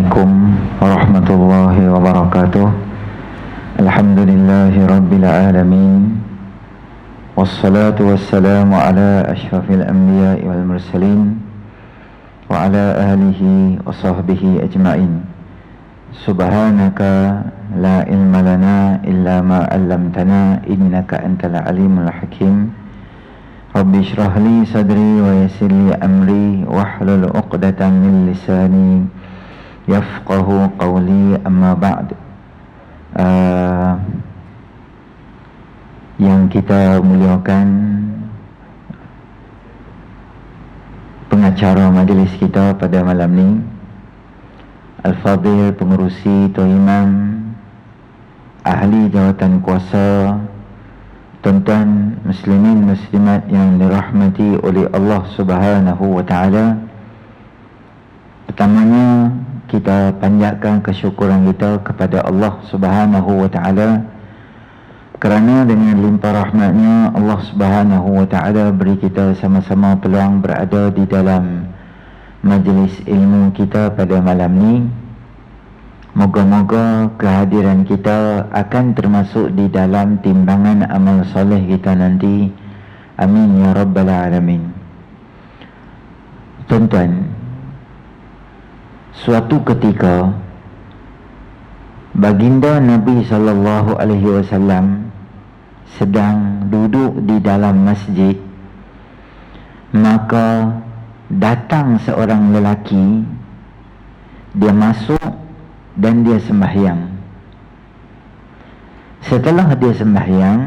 Assalamualaikum warahmatullahi wabarakatuh. Alhamdulillahi rabbil alamin. Wassalatu wassalamu ala ashrafil anbiya'i wal mursalin wa ala alihi wa sahbihi ajma'in. Subhanaka la ilma lana illa ma 'allamtana innaka antal alimul hakim. Rabbi shrah li sadri wa yassir li amri wahlul 'uqdatam min lisani yafqahu qawli, amma ba'd. Yang kita muliakan pengacara majlis kita pada malam ni, Al-Fadhil Pengerusi Tuan Imam, Ahli Jawatan Kuasa, tuan-tuan muslimin muslimat yang dirahmati oleh Allah Subhanahu wa taala. Pertamanya kita panjatkan kesyukuran kita kepada Allah Subhanahu wa taala kerana dengan limpah rahmatnya Allah Subhanahu wa taala beri kita sama-sama peluang berada di dalam majlis ilmu kita pada malam ni. Moga-moga kehadiran kita akan termasuk di dalam timbangan amal soleh kita nanti. Amin ya rabbal alamin. Tuan-tuan, suatu ketika baginda Nabi sallallahu alaihi wasallam sedang duduk di dalam masjid, maka datang seorang lelaki. Dia masuk dan dia sembahyang. Setelah dia sembahyang,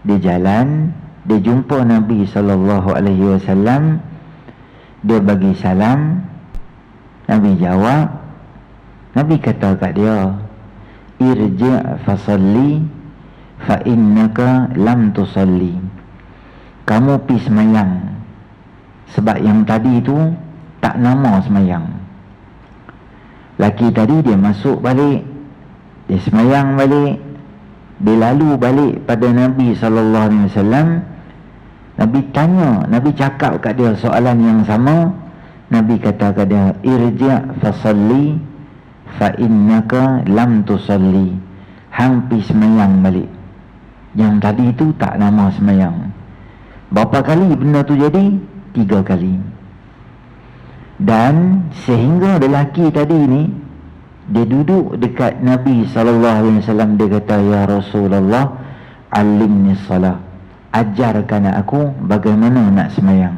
dia jalan, dia jumpa Nabi sallallahu alaihi wasallam. Dia bagi salam. Nabi jawab. Nabi kata kat dia, irji' fasalli fa innaka lam tusalli. Kamu pi semayang, sebab yang tadi tu tak nama semayang. Laki tadi dia masuk balik, dia semayang balik, dia lalu balik pada Nabi SAW. Nabi tanya, Nabi cakap kat dia soalan yang sama. Nabi kata kat dia, irji' fasalli fa innaka lam tusalli. Hang pi semayang balik, yang tadi tu tak nama semayang. Berapa kali benda tu jadi? 3 kali. Dan sehingga lelaki tadi ni, dia duduk dekat Nabi SAW. Dia kata, ya Rasulullah, alimni salah, ajarkan aku bagaimana nak semayang.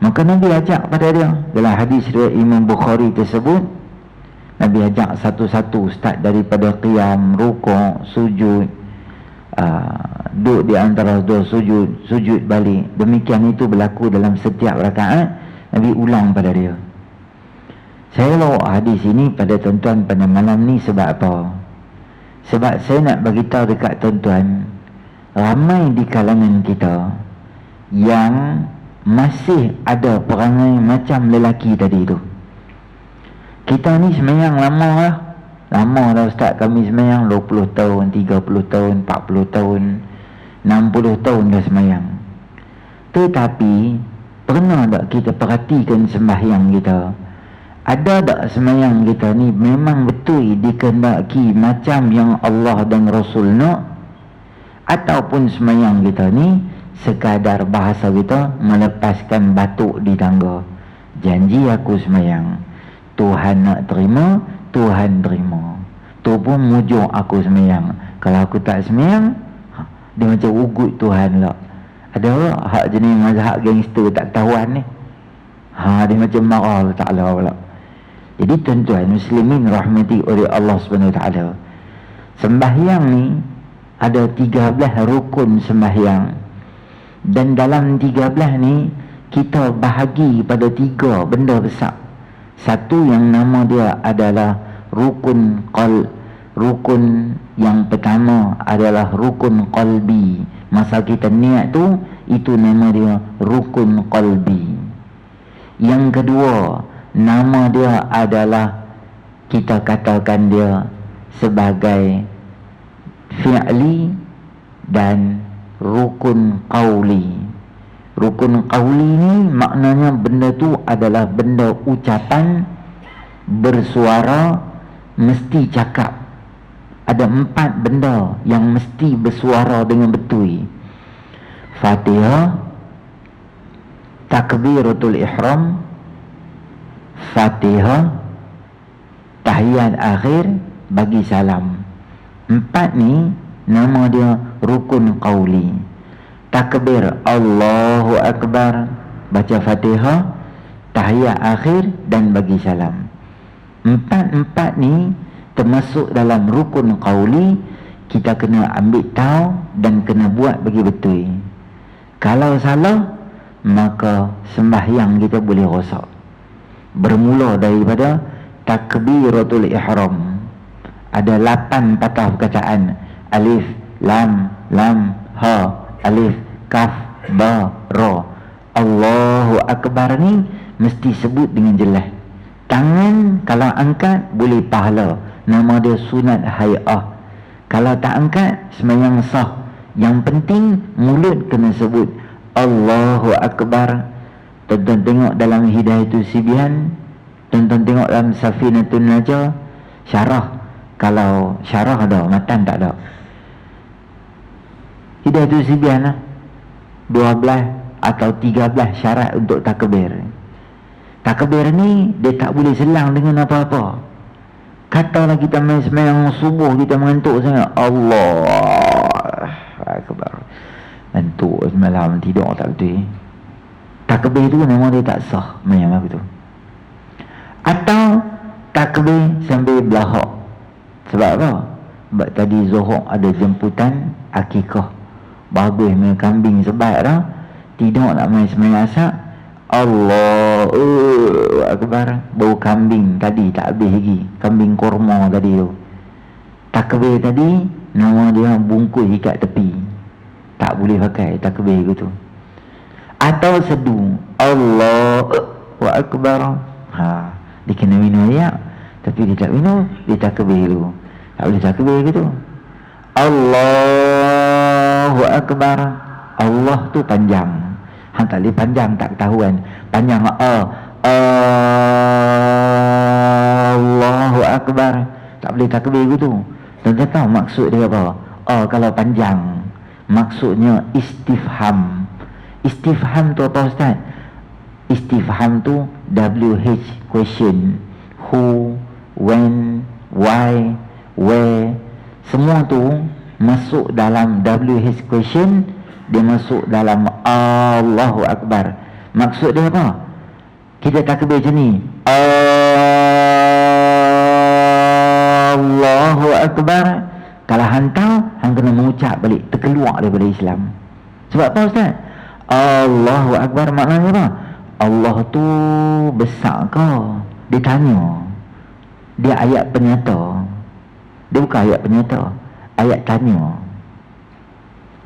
Maka Nabi ajak pada dia. Dalam hadis riwayat Imam Bukhari tersebut, Nabi ajak satu-satu, start daripada qiyam, rukuk, sujud, duduk di antara dua sujud, sujud balik. Demikian itu berlaku dalam setiap rakaat. Nabi ulang pada dia. Saya bawa hadis ini pada tuan-tuan pada malam ni sebab apa? Sebab saya nak beritahu dekat tuan-tuan, ramai di kalangan kita yang masih ada perangai macam lelaki tadi tu. Kita ni semayang lama lah. Lama dah ustaz, kami semayang 20 tahun, 30 tahun, 40 tahun, 60 tahun dah semayang. Tetapi pernah tak kita perhatikan sembahyang kita? Ada tak sembahyang kita ni memang betul dikehendaki macam yang Allah dan Rasul nak? Ataupun sembahyang kita ni sekadar bahasa kita melepaskan batuk di tangga. Janji aku sembahyang, Tuhan nak terima, Tuhan terima. Tu pun mujuk aku sembahyang. Kalau aku tak sembahyang, dia macam ugut Tuhan lah. Ada hak jenis mazhab gangster tak ketahuan ni. Dia macam marah Allah Ta'ala pula. Jadi tuan-tuan muslimin rahmati oleh Allah SWT, sembahyang ni ada 13 rukun sembahyang. Dan dalam 13 ni kita bahagi pada 3 benda besar. Satu yang nama dia adalah rukun rukun yang pertama adalah rukun qalbi. Masa kita niat tu, itu nama dia rukun qalbi. Yang kedua, nama dia adalah, kita katakan dia sebagai fi'li dan rukun qauli. Rukun qauli ni maknanya benda tu adalah benda ucapan bersuara, mesti cakap. Ada 4 benda yang mesti bersuara dengan betul. Fatihah, takbiratul ihram, Fatihah, tahiyat akhir, bagi salam. 4 ni nama dia rukun qauli. Takbir, Allahu Akbar, baca Fatihah, tahiyat akhir dan bagi salam. 4 ni termasuk dalam rukun qauli. Kita kena ambil tahu dan kena buat bagi betul. Kalau salah, maka sembahyang kita boleh rosak. Bermula daripada takbiratul ihram. Ada 8 patah perkataan. Alif, lam, ha, alif, kaf, ba, ra. Allahu Akbar ni mesti sebut dengan jelas. Tangan kalau angkat boleh pahala. Nama dia sunat hay'ah. Kalau tak angkat, sembahyang sah. Yang penting mulut kena sebut Allahu Akbar. Tonton tengok dalam Hidayatul Sibyan, tonton tengok dalam Safinatun Najah, syarah. Kalau syarah ada, matan tak ada. Hidayatul Sibyan lah, 12 atau 13 syarat untuk takbir. Takbir ni dia tak boleh selang dengan apa-apa. Katalah kita main sembahyang subuh, kita mengantuk sangat, Allah Akbar, ngantuk semalam tidur tak betul. Takbir tu memang dia tak sah main apa tu. Atau takbir sambil belahak. Sebab apa? Sebab tadi Zuhur ada jemputan akikah. Bagus main kambing sebat dah. Tidur nak main sembahyang asar, Allahu Akbar, bau kambing tadi tak habis lagi. Kambing korma tadi tu. Takbir tadi nama dia bungkus ikat tepi. Tak boleh pakai takbir gitu. Atau sedu Allahu Akbar. Dia kena minum air, tapi dia tak minum, dia takbir dulu. Tak boleh takbir gitu. Allahu Akbar. Allah tu panjang. Hang tak boleh panjang tak ketahuan. Panjang Allahu Akbar. Tak boleh takbir gitu. Dan tak tahu maksud dia apa. Kalau panjang, maksudnya istifham. Istifham tu apa Ustaz? Istifham tu WH, question. Who, when, why, where. Semua tu masuk dalam WH question. Dia masuk dalam Allahu Akbar. Maksud dia apa? Kita takbir macam ni, Allahu Akbar. Kalau hantar, hang kena mengucap balik, terkeluar daripada Islam. Sebab apa Ustaz? Allahu Akbar maknanya apa? Allah tu besar ke? Dia tanya. Dia ayat penyata. Dia bukan ayat penyata, ayat tanya.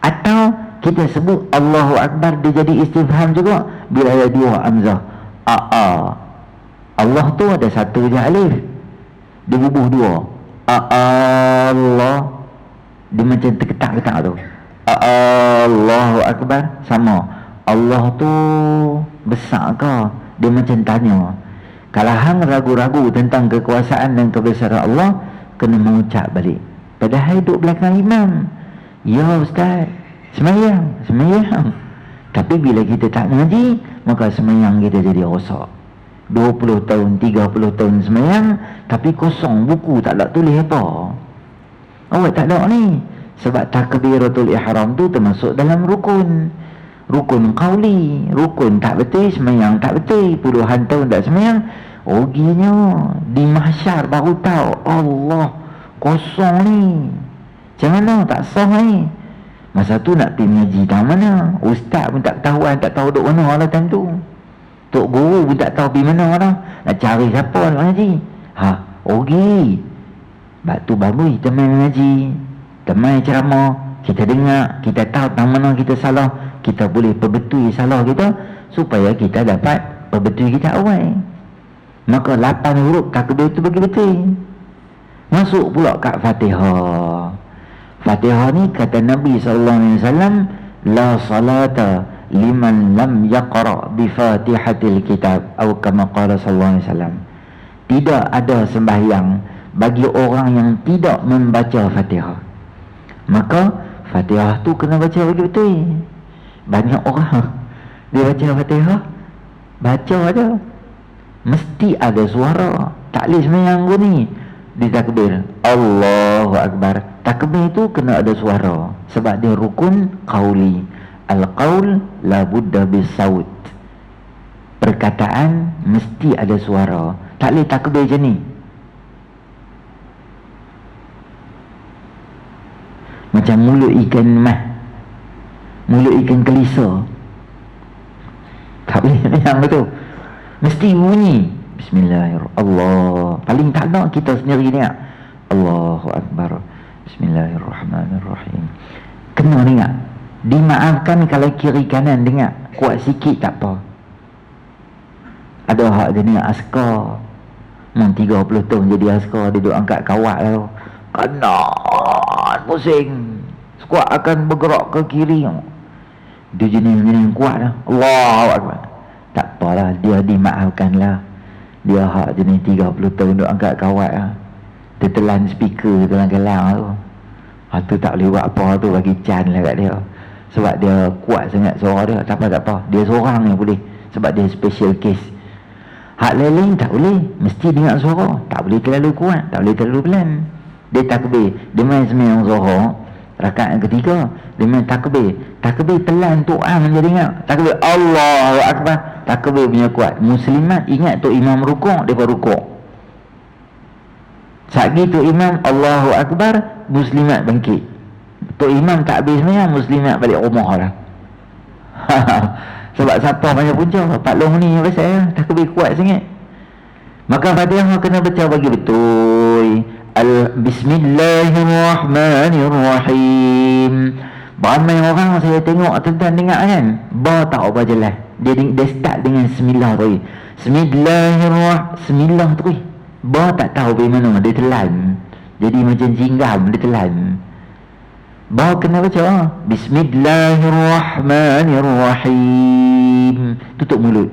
Atau kita sebut Allahu Akbar, dia jadi istifham juga bila ada 2 hamzah. Allah tu ada 1 je alif, dia bubuh 2. Allah, dia macam terketak-ketak tu. Allahu Akbar sama. Allah tu besar ke? Dia macam tanya. Kalau hang ragu-ragu tentang kekuasaan dan kebesaran Allah, kena mengucap balik. Padahal duduk belakang imam. Ya Ustaz, sembahyang. Tapi bila kita tak ngaji, maka sembahyang kita jadi rosak. 20 tahun, 30 tahun sembahyang, tapi kosong, buku tak ada tulis apa. Awak tak ada ni. Sebab takbiratul ihram tu termasuk dalam rukun. Rukun qauli. Rukun tak betul, sembahyang tak betul. Puluhan tahun tak sembahyang, ruginya di mahsyar baru tahu, Allah, kosong ni. Macam mana tak sah ni? Masa tu nak pergi mengaji tak mana. Ustaz pun tak tahu, tak tahu duduk mana lah time tu. Tok guru pun tak tahu pergi mana lah. Nak cari siapa nak mengaji. Rugi. Sebab tu bagus kita main mengaji, teman ceramah, kita dengar, kita tahu tang mana kita salah, kita boleh perbetui salah kita supaya kita dapat perbetui kita awal. Maka 8 huruf takbir itu bagi betul. Masuk pula kat Fatihah. Fatihah ni kata Nabi SAW, la salata liman lam yaqra bi fatihatil kitab, atau kama qala sallallahu alaihi wasallam. Tidak ada sembahyang bagi orang yang tidak membaca Fatihah. Maka Fatihah tu kena baca betul-betul. Banyak orang dia baca Fatihah, baca aja, mesti ada suara. Tak boleh sembahyang gua ni ditakbir Allahu Akbar, takbir tu kena ada suara sebab dia rukun qauli. Al-qaul la budda bis-saut, perkataan mesti ada suara. Tak boleh takbir je ni macam mulut ikan mah, mulut ikan kelisa. Tak boleh yang betul, mesti bunyi Bismillahirrahmanirrahim. Allah paling tak nak kita sendiri ni Allahu Akbar, Bismillahirrahmanirrahim. Kena dengar, dimaafkan kalau kiri kanan dengar kuat sikit tak apa. Ada hak dia dengar askar 30 tahun jadi askar, dia duduk angkat kawat tu kanan pusing, skuat akan bergerak ke kiri, dia jenis kuat lah. Allahu Akbar. Tak apalah, dia dimaafkan lah. Dia hak jenis 30 tahun duduk angkat kawat lah, dia telan speaker telan gelang tu. Tu tak boleh buat apa tu, bagi can lah kat dia. Sebab dia kuat sangat suara dia. Tak apa, dia seorang yang boleh, sebab dia special case. Hak lain tak boleh, mesti dengar suara. Tak boleh terlalu kuat, tak boleh terlalu pelan. Dia takbir, dia main sembahyang zuhur rakaat yang ketiga, dia main takbir telan tu je dengar. Takbir Allahu Akbar, takbir punya kuat. Muslimat ingat tu imam rukuk, dia baru rukuk. Saat gitu imam Allahu Akbar, muslimat bangkit. Tu imam tak habis sembahyang, muslimat balik rumah lah. Sebab siapa banyak punca, Pak Long ni pasal takbir kuat sangat. Maka Fatihah kena baca bagi betul. Bismillahirrahmanirrahim. Ramai orang saya tengok tuan-tuan dengar kan, ba tak apa jelas. Dia start dengan Bismillah tu. Bismillah tu. Ba tak tahu bagaimana, dia telan. Jadi macam jinggam, dia telan. Ba kena baca Bismillahirrahmanirrahim. Tutup mulut.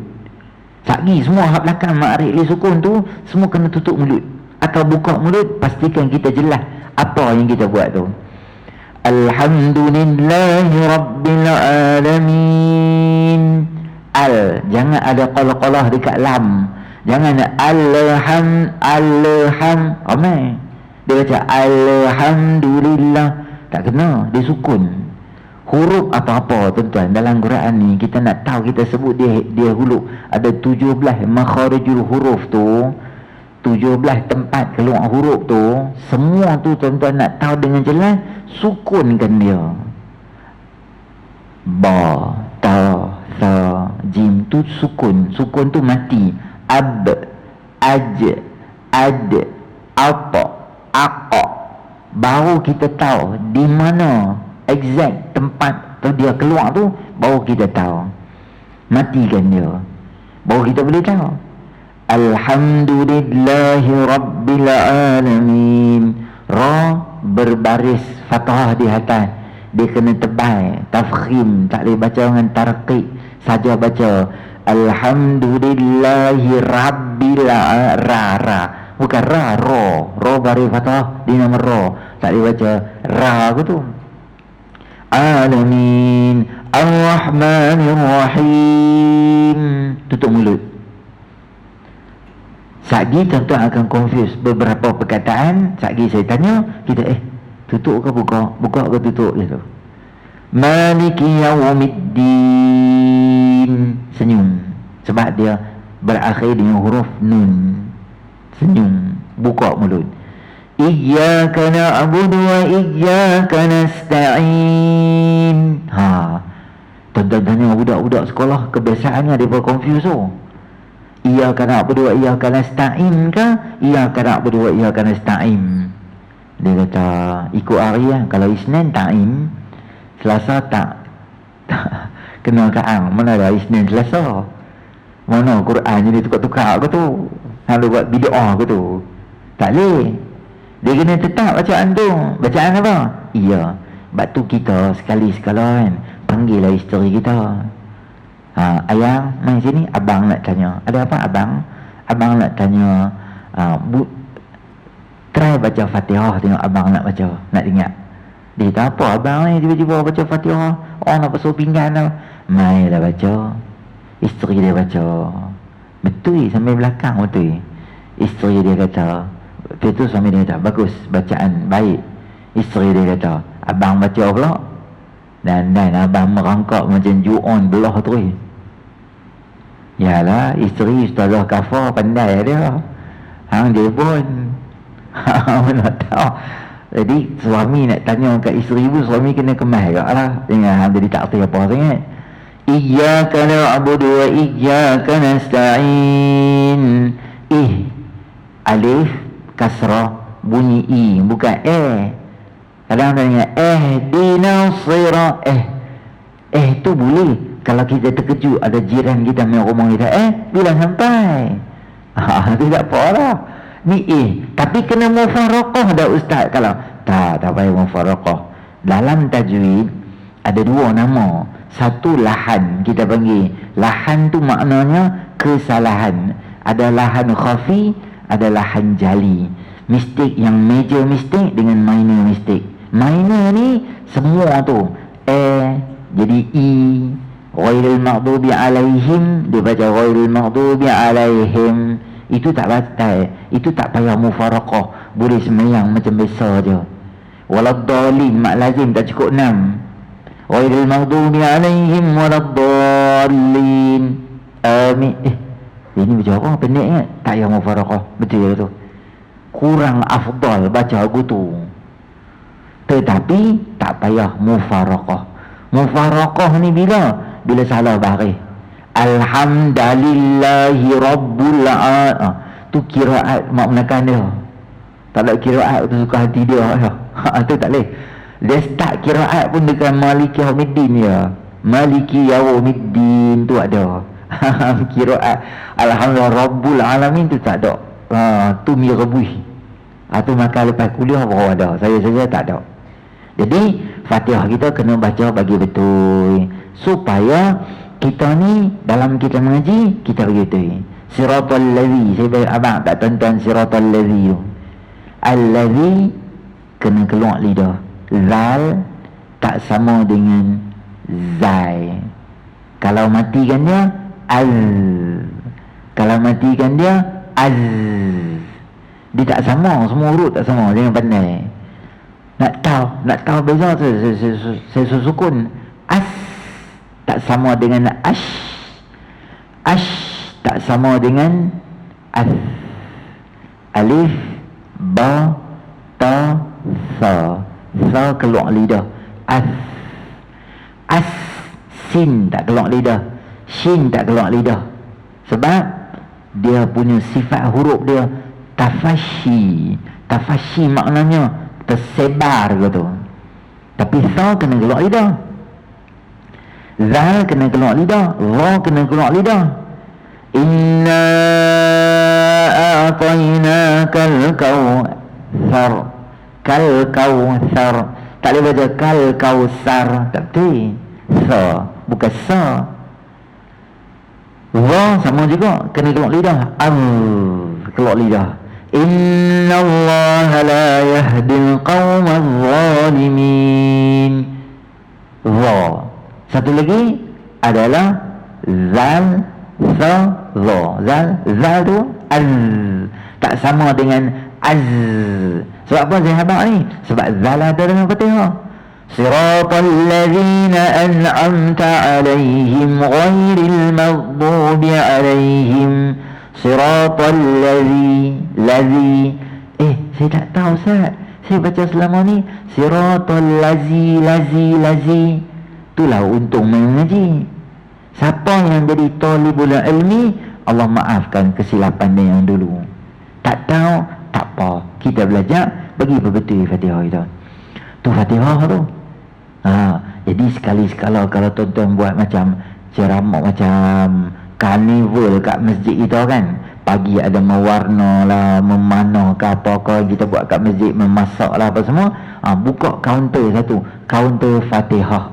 Sagi semua hak belakang ma'arif li sukun tu semua kena tutup mulut atau buka mulut. Pastikan kita jelas apa yang kita buat tu. Alhamdulillahi Rabbil Alamin. Jangan ada qalah-qalah dekat lam. Jangan ada ramai. Dia baca alhamdulillah, tak kena, dia sukun. Huruf apa-apa tuan-tuan dalam Quran ni, kita nak tahu, kita sebut dia huruf. Ada 17 makharijul huruf tu, 17 tempat keluar huruf tu. Semua tu tuan-tuan nak tahu dengan jelas, sukunkan dia. Ba, ta, tha, jim tu sukun. Sukun tu mati. Ab, aj, ad, apa, aqa. Baru kita tahu di mana exact tempat tu dia keluar tu, baru kita tahu. Matikan dia, baru kita boleh tahu. Alhamdulillahi Rabbil Alamin. Ra berbaris fathah di atas, dia kena tebal, tafkhim, tak boleh baca dengan tarqiq saja. Baca Alhamdulillahi Rabbil Ra, bukan ra, ro baris fathah di nama ro, tak boleh baca ra gitu. Alamin Ar-Rahmanir-Rahim. Tutup mulut. Sagi tuan-tuan akan confuse beberapa perkataan. Sagi saya tanya, kita tutup ke buka? Buka ke tutup gitu. Maliki Yawmiddin. Senyum. Sebab dia berakhir dengan huruf nun. Senyum. Buka mulut. Iyyaka na'budu wa iyyaka nasta'in. Tuan-tuan tanya budak-budak sekolah, kebiasaannya dia confuse tu. Iyyaka na'budu wa iyyaka nasta'in ke iyyaka na'budu wa iyyaka nasta'in? Dia kata ikut hari lah. Kalau Isnin ta'in, Selasa tak kena kaang. Mana ada Isnin Selasa? Mana Quran jadi tukar-tukar ke tu? Kalau buat bid'ah ke tu? Tak boleh. Dia kena tetap bacaan tu. Bacaan apa? Iya. Sebab tu kita sekali-sekala kan, panggillah isteri kita. Ayang, main sini, abang nak tanya. Ada apa abang? Abang nak tanya Try baca Fatihah, tengok abang nak baca, nak ingat. Dia kata, apa abang ni tiba-tiba baca Fatihah, orang nak basuh pinggan tau. Mainlah baca. Isteri dia baca. Betul sampai belakang betul. Isteri dia kata, lepas tu suami dia kata, bagus, bacaan baik. Isteri dia kata, abang baca pula. Dan abang merangkak macam ju'on belah tu. Yalah, isteri ustazah kafar pandai dia. Hang dia pun mana tahu. Jadi suami nak tanya kat isteri pun, suami kena kemas juga lah. Jangan hang jadi tak erti apa sangat. Iyyaka na'budu wa iyyaka nasta'in. Alif kasrah bunyi i, bukan Kadang tanya dinas sirat. Tu boleh kalau kita terkejut ada jiran kita main rumah kita, bilang sampai. Tidak apa lah. Ni tapi kena mufaraqah dah ustaz. Kalau tak payah mufaraqah. Dalam tajwid ada dua nama. Satu lahan, kita panggil lahan tu maknanya kesalahan. Ada lahan khafi, ada lahan jali. Mistake yang major mistake dengan minor mistake. Minor ni semua tu jadi ghairil maghdubi alaihim, dia baca ghairil maghdubi alaihim. Itu tak batal, itu tak payah mufaraqah, boleh sembahyang macam biasa je. Waladdallin mak lazim tak cukup 6. Ghairil maghdubi alaihim waladdallin. Amin. Ini baca apa? Pendek kan? Tak payah mufaraqah. Betul tu. Kurang afdal baca lagu tu. Tetapi tak payah mufaraqah. Mufaraqah ni bila salah baris. Alhamdulillahi Rabbil Alamin. Tu kiraat mak menekan dia. Tak ada kiraat tu suka hati dia. Tu tak boleh. Dia start kiraat pun dengan Maliki Yaumiddin ya. Maliki Yaumiddin tu ada. Kiraat Alhamdulillah Rabbul Alamin tu tak ada. Tu mirabui. Tu maka lepas kuliah baru ada. Saya saja tak ada. Jadi Fatihah kita kena baca bagi betul supaya kita ni dalam kita mengaji kita begitu. Siratal ladzi, saya bagi abang tak tonton siratal ladzi tu. Al-ladzi kena keluar lidah. Zal tak sama dengan zai. Kalau matikan dia al. Kalau matikan dia az. Dia tak sama, semua huruf tak sama, jangan pandai. Nak tahu beza saya sukun. As tak sama dengan ash. Ash tak sama dengan as. Alif, ba, ta, sa. Sa keluar lidah. As. Sin tak keluar lidah. Shin tak keluar lidah. Sebab dia punya sifat huruf dia tafashi. Tafashi maknanya tersebar gitu. Tapi sa kena keluar lidah. Zal kena keluar lidah. Ra kena keluar lidah. Inna a'tainakal kautsar. Kal kautsar. Tak boleh baca kal kautsar. Tak betul. Sa, bukan sa. Ra sama juga kena keluar lidah. Keluar lidah. Inna Allah la yahdil qawmal zalimin. Ra. Satu lagi adalah zal, sa, za. Zal tu az. Tak sama dengan az. Sebab apa sahabat ni? Sebab zal ada dengan Fatihah. Siratal ladzina an'amta alaihim ghairil maghdubi alaihim. Siratal ladzi. Saya tak tahu Ustaz. Saya baca selama ni siratal lazi. Itulah untung mengaji. Siapa yang jadi talibul ilmi, Allah maafkan kesilapan dia yang dulu. Tak tahu, tak apa. Kita belajar bagi betul Fatihah kita. Tu Fatihah tu. Jadi sekali-sekala kalau tuan-tuan buat macam ceramah macam karnival kat masjid kita kan, pagi ada mewarna lah, memanah ke apa ke, kita buat kat masjid, memasak lah apa semua, buka kaunter satu, kaunter Fatihah.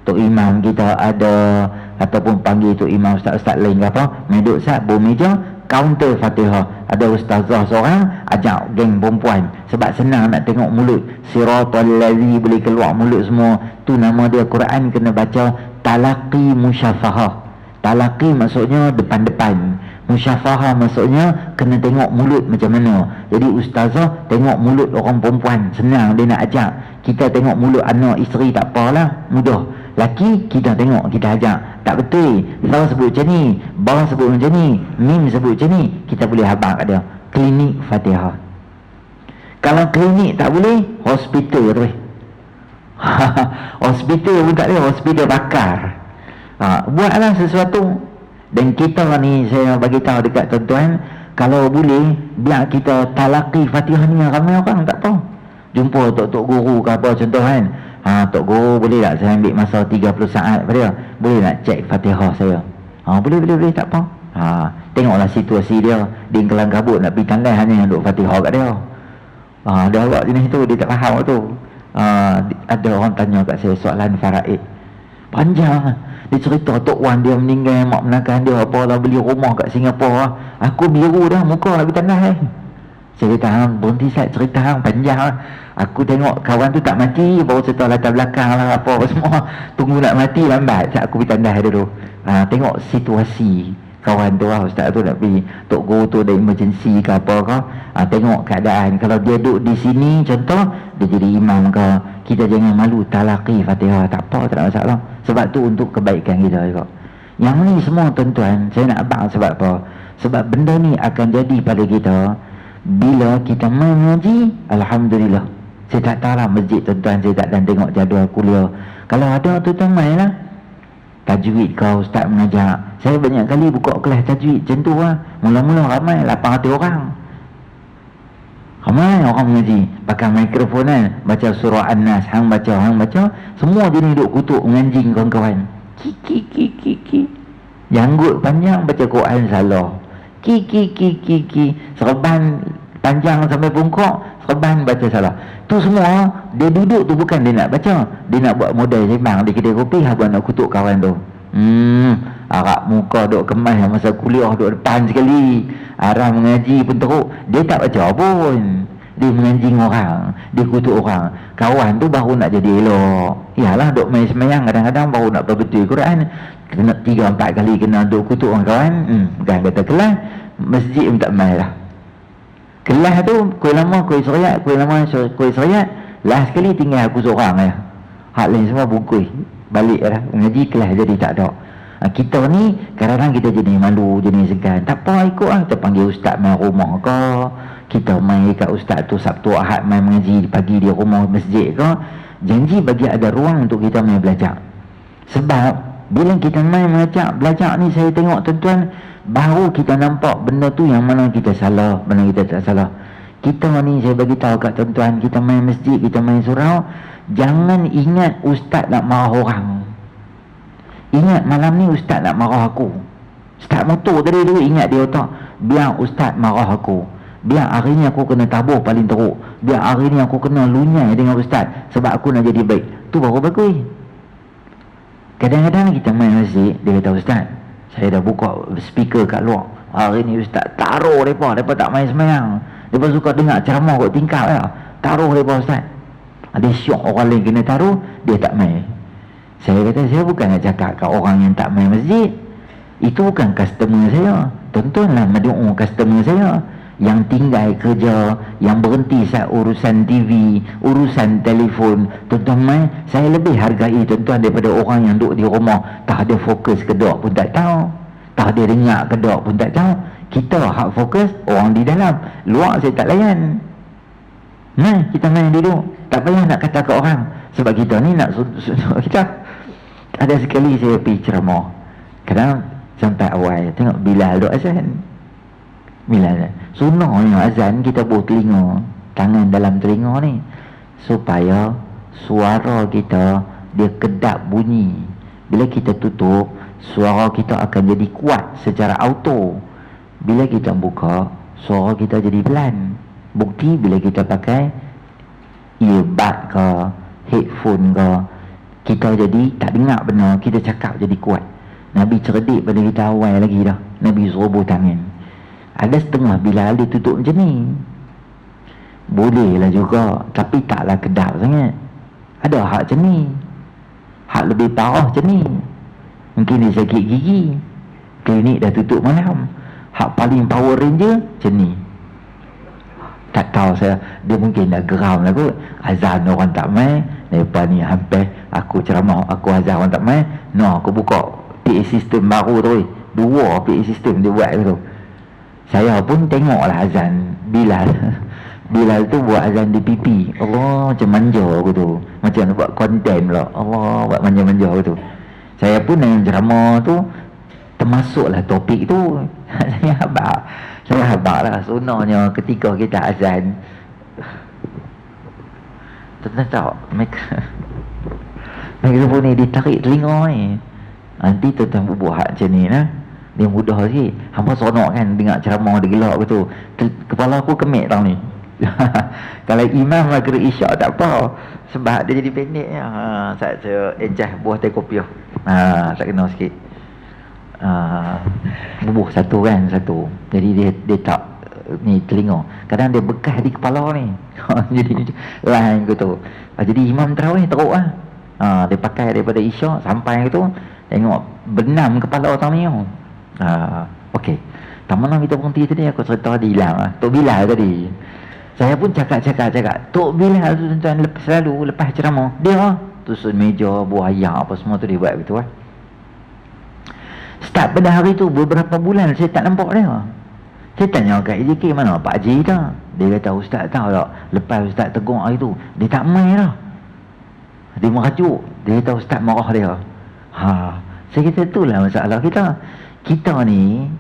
Tok Imam kita ada, ataupun panggil Tok Imam ustaz-ustaz lain ke apa, duduk sat, bawa meja, counter Fatihah. Ada ustazah seorang ajak geng perempuan sebab senang nak tengok mulut. Siratal ladzi boleh keluar mulut semua. Tu nama dia. Quran kena baca talaqi musyafahah. Talaqi maksudnya depan-depan, musyafahah maksudnya kena tengok mulut macam mana. Jadi ustazah tengok mulut orang perempuan, senang dia nak ajak. Kita tengok mulut anak isteri tak apalah, mudah. Laki kita tengok, kita ajak. Tak betul, Fa sebut macam ni, Ba sebut macam ni, Mim sebut macam ni, kita boleh habaq kat dia. Klinik Fatihah. Kalau klinik tak boleh, hospital tu. Hospital pun tak boleh, hospital bakar. Buatlah sesuatu. Dan kita ni, saya bagi tahu dekat tuan-tuan, kalau boleh biar kita talaqi Fatihah ni ramai orang, tak apa. Jumpa tok-tok guru ke apa contoh kan, tok guru boleh tak saya ambil masa 30 saat pada dia, boleh nak cek Fatihah saya? Boleh tak apa. Tengoklah situasi dia, dia kelang kabut nak pergi tandai hanya yang duk Fatihah kat dia. Dia awak jenis tu, dia tak faham tu. Ada orang tanya kat saya soalan faraid panjang. Dia cerita Tok Wan dia meninggal, mak menakan dia apalah, beli rumah kat Singapura. Aku biru dah muka nak pergi tandai. Saya kata berhenti Sat, cerita panjang. Aku tengok kawan tu tak mati, baru cerita latar belakang lah apa semua. Tunggu nak mati lambat, Sat aku pergi tandai dulu. Tengok situasi kawan tu lah, ustaz tu nak pergi, tok guru tu ada emergency ke apa ke. Tengok keadaan. Kalau dia duduk di sini contoh, dia jadi imam ke, kita jangan malu talaqi Fatihah, tak apa, tak ada masalah. Sebab tu untuk kebaikan kita juga. Yang ni semua tuan-tuan, saya nak abang sebab apa? Sebab benda ni akan jadi pada kita bila kita main mengaji. Alhamdulillah, saya tak tahu lah masjid tuan-tuan, saya tak dan tengok jadual kuliah. Kalau ada tuan-tuan main lah tajwid kau, ustaz mengajar. Saya banyak kali buka kelas tajwid macam tu lah. Mula-mula ramai 800 orang, ramai orang mengaji pakai mikrofon kan, baca surah An-Nas, hang baca, semua jenis duk kutuk menganjing kawan-kawan. Ki janggut panjang baca Quran salah. Ki serban panjang sampai bungkuk, serban baca salah. Tu semua dia duduk tu bukan dia nak baca, dia nak buat modal sembang di kedai kopi, habis nak kutuk kawan tu. Arak muka duk kemas masa kuliah duk depan sekali. Arah mengaji pun teruk, dia tak baca pun. Dia menganjing orang, dia kutuk orang. Kawan tu baru nak jadi elok. Yalah duk main semayang kadang-kadang baru nak berbetul Quran, kena 3-4 kali kena duk kutuk orang kawan. Bukan kata kelas, masjid pun tak main lah. Kelas tu kuih lama kuih seriat, last sekali tinggal aku seorang lah. Hak lain semua bungkus balik lah. Mengaji kelas jadi tak ada. Kita ni kadang-kadang kita jadi malu, jadi segan. Tak apa, ikut lah. Kita panggil ustaz main rumah ke, kita main kat ustaz tu Sabtu Ahad main mengaji pagi di rumah masjid ke. Janji bagi ada ruang untuk kita main belajar. Sebab bila kita main belajar ni, saya tengok tuan-tuan, baru kita nampak benda tu yang mana kita salah, mana kita tak salah. Kita ni, saya bagi tahu kat tuan-tuan, kita main masjid, kita main surau, jangan ingat ustaz nak marah orang. Ingat malam ni ustaz nak marah aku. Start motor tadi tu, ingat dia otak, biar ustaz marah aku, biar hari ni aku kena tabuh paling teruk, biar hari ni aku kena lunyai dengan ustaz sebab aku nak jadi baik. Tu baru bagus. Kadang-kadang kita main masjid, dia kata ustaz, saya dah buka speaker kat luar, hari ni ustaz taruh mereka tak main semayang, mereka suka dengar ceramah kot tingkap lah, taruh mereka ustaz. Ada syok orang lain kena taruh, dia tak main. Saya kata, saya bukan nak cakap kat orang yang tak main masjid, itu bukan customer saya. Tuan-tuanlah mendoa customer saya yang tinggal kerja, yang berhenti saat urusan TV, urusan telefon. Tuan-tuan main, saya lebih hargai tuan-tuan daripada orang yang duduk di rumah, tak ada fokus ke dok pun tak tahu, tak ada dengar ke dok pun tak tahu. Kita hak fokus, orang di dalam, luar saya tak layan. Kita main dulu, tak payah nak kata ke orang, sebab kita ni nak kita. Ada sekali saya pergi ceramah, kadang sampai awal tengok Bilal duk azan. Bilal sunnahnya azan kita buh telinga, tangan dalam telinga ni, supaya suara kita dia kedap bunyi. Bila kita tutup, suara kita akan jadi kuat secara auto. Bila kita buka, suara kita jadi pelan. Bukti bila kita pakai earbud ke, headphone ke, kita jadi tak dengar benar, kita cakap jadi kuat. Nabi cerdik pada kita awal lagi dah. Nabi suruh tangan. Ada setengah Bilal dia tutup macam ni. Boleh lah juga, tapi taklah kedap sangat. Ada hak macam ni, hak lebih parah macam ni. Mungkin dia sakit gigi, klinik dah tutup malam. Hak paling Power Ranger macam ni. Tak tahu saya, dia mungkin dah geram lah kot. Azan orang tak main. Lepas ni hampir aku ceramah, aku azan orang tak main. No, aku buka PA system baru tu. Dua PA system dia buat tu. Saya pun tengok lah azan Bilal. Bilal tu buat azan di pipi. Allah, macam manja aku tu. Macam nak buat konten pula. Allah, buat manja-manja aku tu. Saya pun dengan ceramah tu termasuklah topik tu. Saya habaq lah. Sunahnya ketika kita azan, tuan-tuan tahu mikrofon ni ditarik telinga ni. Nanti tuan-tuan buat macam ni lah. Dia mudah sikit. Hampa seronok kan dengar ceramah dia gelak betul. Kepala aku kemik tau ni. Kalau imam maghrib isyak tak apa, sebab dia jadi pendek ya. Saya encah buah teh kopi. Tak kena sikit. Bubuh satu kan, satu. Jadi dia tak ni telinga. Kadang dia bekas di kepala ni. Jadi lain gitu. Jadi imam tarawih teruk lah. Dia pakai daripada isyak sampai gitu, tengok benam kepala orang ni. Okey. Tak mana kita berhenti tadi, aku cerita dia hilang lah. Tok Bilal tadi. Saya pun cakap. Tok Bilal tu tuan-tuan selalu lepas ceramah, dia tusuk meja, buah ayam apa semua tu dia buat begitu lah. Start pada hari tu beberapa bulan saya tak nampak dia. Saya tanya kat AJK, mana Pak Haji tak? Dia kata, Ustaz tahu tak, lepas Ustaz tegur hari tu, dia tak main dah. Dia merajuk. Dia kata Ustaz marah dia. Saya kata itulah masalah kita. Kita ni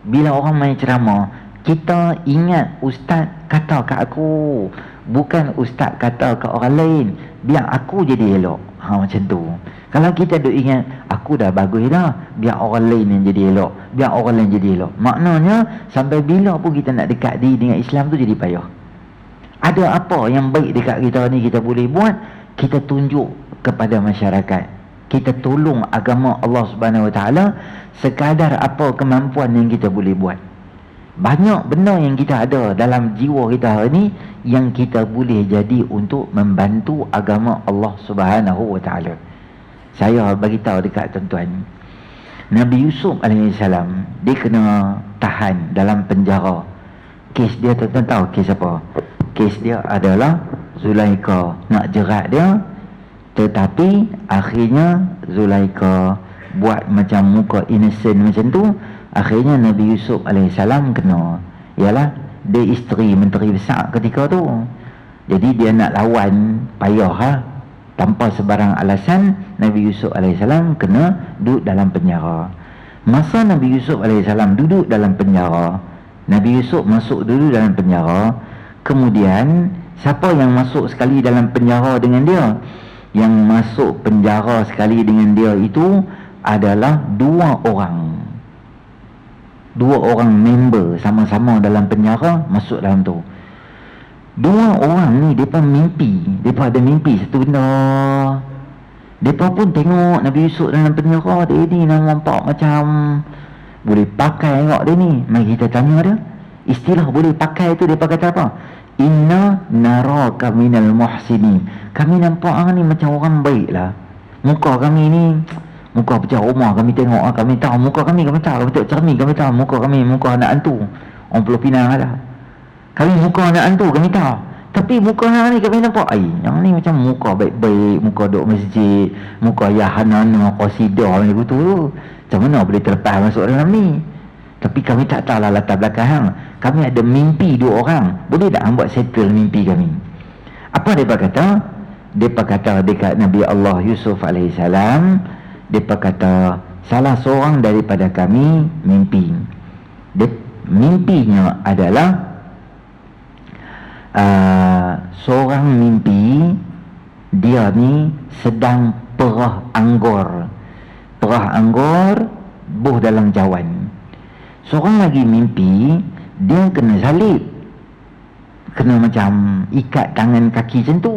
bila orang main ceramah, kita ingat Ustaz kata kat aku, bukan Ustaz kata kat orang lain. Biar aku jadi elok. Macam tu. Kalau kita duk ingat aku dah bagus dah, biar orang lain yang jadi elok, biar orang lain jadi elok. Maknanya sampai bila pun kita nak dekat dengan Islam tu jadi payah. Ada apa yang baik dekat kita ni kita boleh buat, kita tunjuk kepada masyarakat. Kita tolong agama Allah Subhanahu Wa Taala sekadar apa kemampuan yang kita boleh buat. Banyak benda yang kita ada dalam jiwa kita hari ni yang kita boleh jadi untuk membantu agama Allah Subhanahu Wa Taala. Saya bagi tahu dekat tuan-tuan, Nabi Yusuf alaihissalam dia kena tahan dalam penjara. Kes dia tuan-tuan tahu kes apa? Kes dia adalah Zulaikha nak jerat dia, tetapi akhirnya Zulaikha buat macam muka innocent macam tu. Akhirnya Nabi Yusuf alaihissalam kena. Ialah dia isteri menteri besar ketika tu. Jadi dia nak lawan payah lah. Tanpa sebarang alasan, Nabi Yusuf alaihissalam kena duduk dalam penjara. Masa Nabi Yusuf alaihissalam duduk dalam penjara, Nabi Yusuf masuk dulu dalam penjara. Kemudian siapa yang masuk sekali dalam penjara dengan dia? Yang masuk penjara sekali dengan dia itu adalah dua orang member sama-sama dalam penjara masuk dalam tu. Dua orang ni mereka mimpi, mereka ada mimpi satu benda. Mereka pun tengok Nabi Yusuf dalam penjara, dia ni nampak macam boleh pakai tengok dia ni. Mari kita tanya dia, istilah boleh pakai tu dia kata apa? Inna naraka minal muhsinin. Kami nampak orang ni macam orang baik lah. Muka kami ni muka pecah rumah, kami tengok kami tahu muka kami tahu, kami tengok cermin kami tahu muka kami muka anak hantu orang Pulau Pinang lah. Kami muka anak hantu kami tahu, tapi muka anak ni kami nampak yang ni macam muka baik-baik, muka duduk masjid, muka yahanana qasidah ni betul tu. Macam mana boleh terlepas masuk dalam ni? Tapi kami tak tahu lah latar belakang. Kami ada mimpi dua orang, boleh tak buat settle mimpi kami? Apa dia kata? Dia kata dekat Nabi Allah Yusuf alaihissalam, dia kata salah seorang daripada kami mimpi. Mimpinya adalah seorang mimpi dia ni sedang perah anggur buh dalam cawan. Seorang lagi mimpi dia kena salib, kena macam ikat tangan kaki macam tu.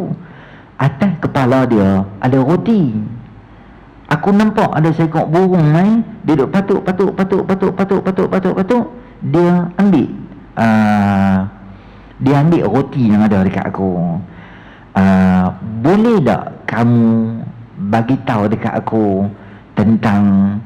Atas kepala dia ada roti. Aku nampak ada seekor burung main, dia duk patuk. dia ambil dia ambil roti yang ada dekat aku. Boleh tak kamu bagi tahu dekat aku tentang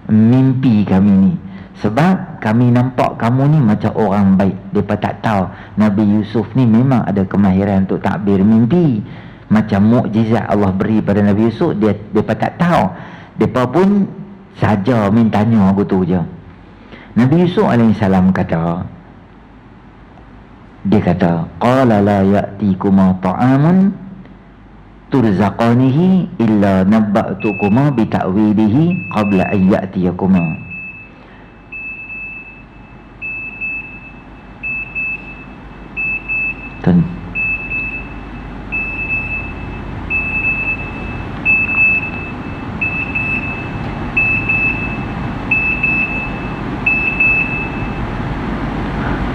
mimpi kami ni? Sebab kami nampak kamu ni macam orang baik. Mereka tak tahu Nabi Yusuf ni memang ada kemahiran untuk takbir mimpi. Macam mukjizat Allah beri pada Nabi Yusuf, mereka tak tahu. Mereka pun saja mintanya begitu je. Nabi Yusuf AS kata, dia kata, qala la ya'tikuma ta'amun turzaqanihi illa nabba'tukuma bita'wilihi qabla an ya'tiyakuma.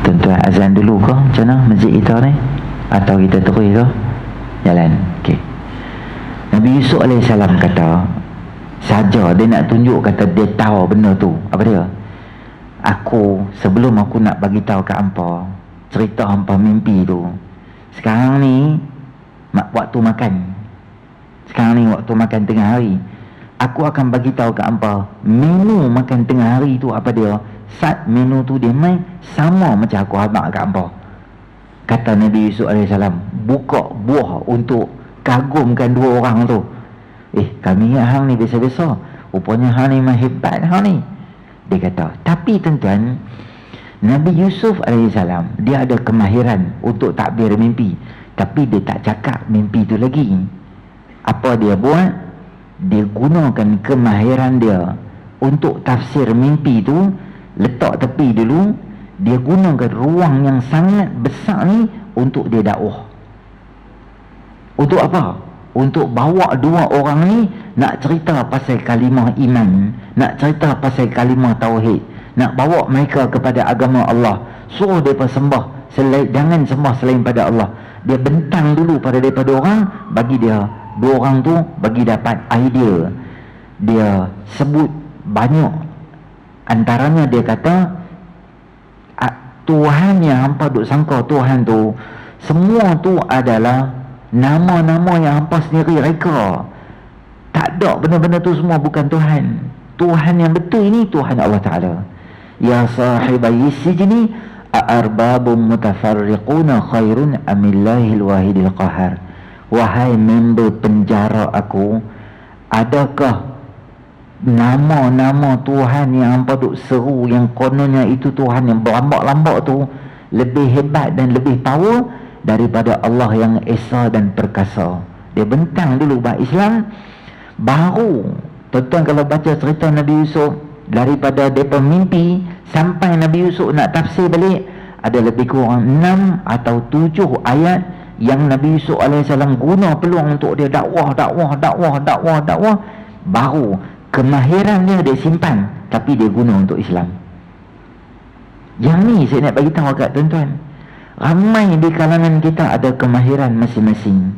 Tuan-tuan azan dulu ke macam mana masjid kita ni, atau kita terus ke jalan? Okey. Nabi Yusuf AS kata, saja dia nak tunjuk, kata dia tahu benda tu. Apa dia? Aku sebelum aku nak bagi tahu kat hangpa cerita hangpa mimpi tu, sekarang ni waktu makan, sekarang ni waktu makan tengah hari, aku akan bagi tahu kat hangpa menu makan tengah hari tu apa dia. Sat menu tu dia main sama macam aku habaq kat hangpa. Kata Nabi Yusuf AS, buka buah untuk kagumkan dua orang tu. Kami ingat hang ni biasa-biasa, rupanya hang ni memang hebat hang ni. Dia kata, tapi tuan-tuan, Nabi Yusuf AS dia ada kemahiran untuk takbir mimpi, tapi dia tak cakap mimpi tu lagi. Apa dia buat? Dia gunakan kemahiran dia untuk tafsir mimpi tu, letak tepi dulu. Dia gunakan ruang yang sangat besar ni untuk dia dakwah. Untuk apa? Untuk bawa dua orang ni nak cerita pasal kalimah iman, nak cerita pasal kalimah tauhid, nak bawa mereka kepada agama Allah. Suruh mereka sembah jangan sembah selain pada Allah. Dia bentang dulu pada daripada orang, bagi dia dua orang tu bagi dapat idea. Dia sebut banyak, antaranya dia kata, Tuhan yang hampa duk sangka Tuhan tu, semua tu adalah nama-nama yang hampa sendiri reka. Tak ada, benda-benda tu semua bukan Tuhan. Tuhan yang betul ini Tuhan Allah Ta'ala. Ya sahibai sijni a'arbabun mutafarriquna khairun amillahil wahidil qahar. Wahai member penjara aku, adakah nama-nama Tuhan yang hampa duk seru, yang kononnya itu Tuhan yang berlambak-lambak tu, lebih hebat dan lebih power daripada Allah yang Esa dan Perkasa? Dia bentang dulu bab Islam. Baru tuan-tuan kalau baca cerita Nabi Yusuf, daripada mereka mimpi sampai Nabi Yusuf nak tafsir balik, ada lebih kurang 6 atau 7 ayat yang Nabi Yusuf AS guna peluang untuk dia dakwah. Baru kemahiran dia simpan, tapi dia guna untuk Islam. Yang ni saya nak bagi tahu kat tuan-tuan, ramai di kalangan kita ada kemahiran masing-masing.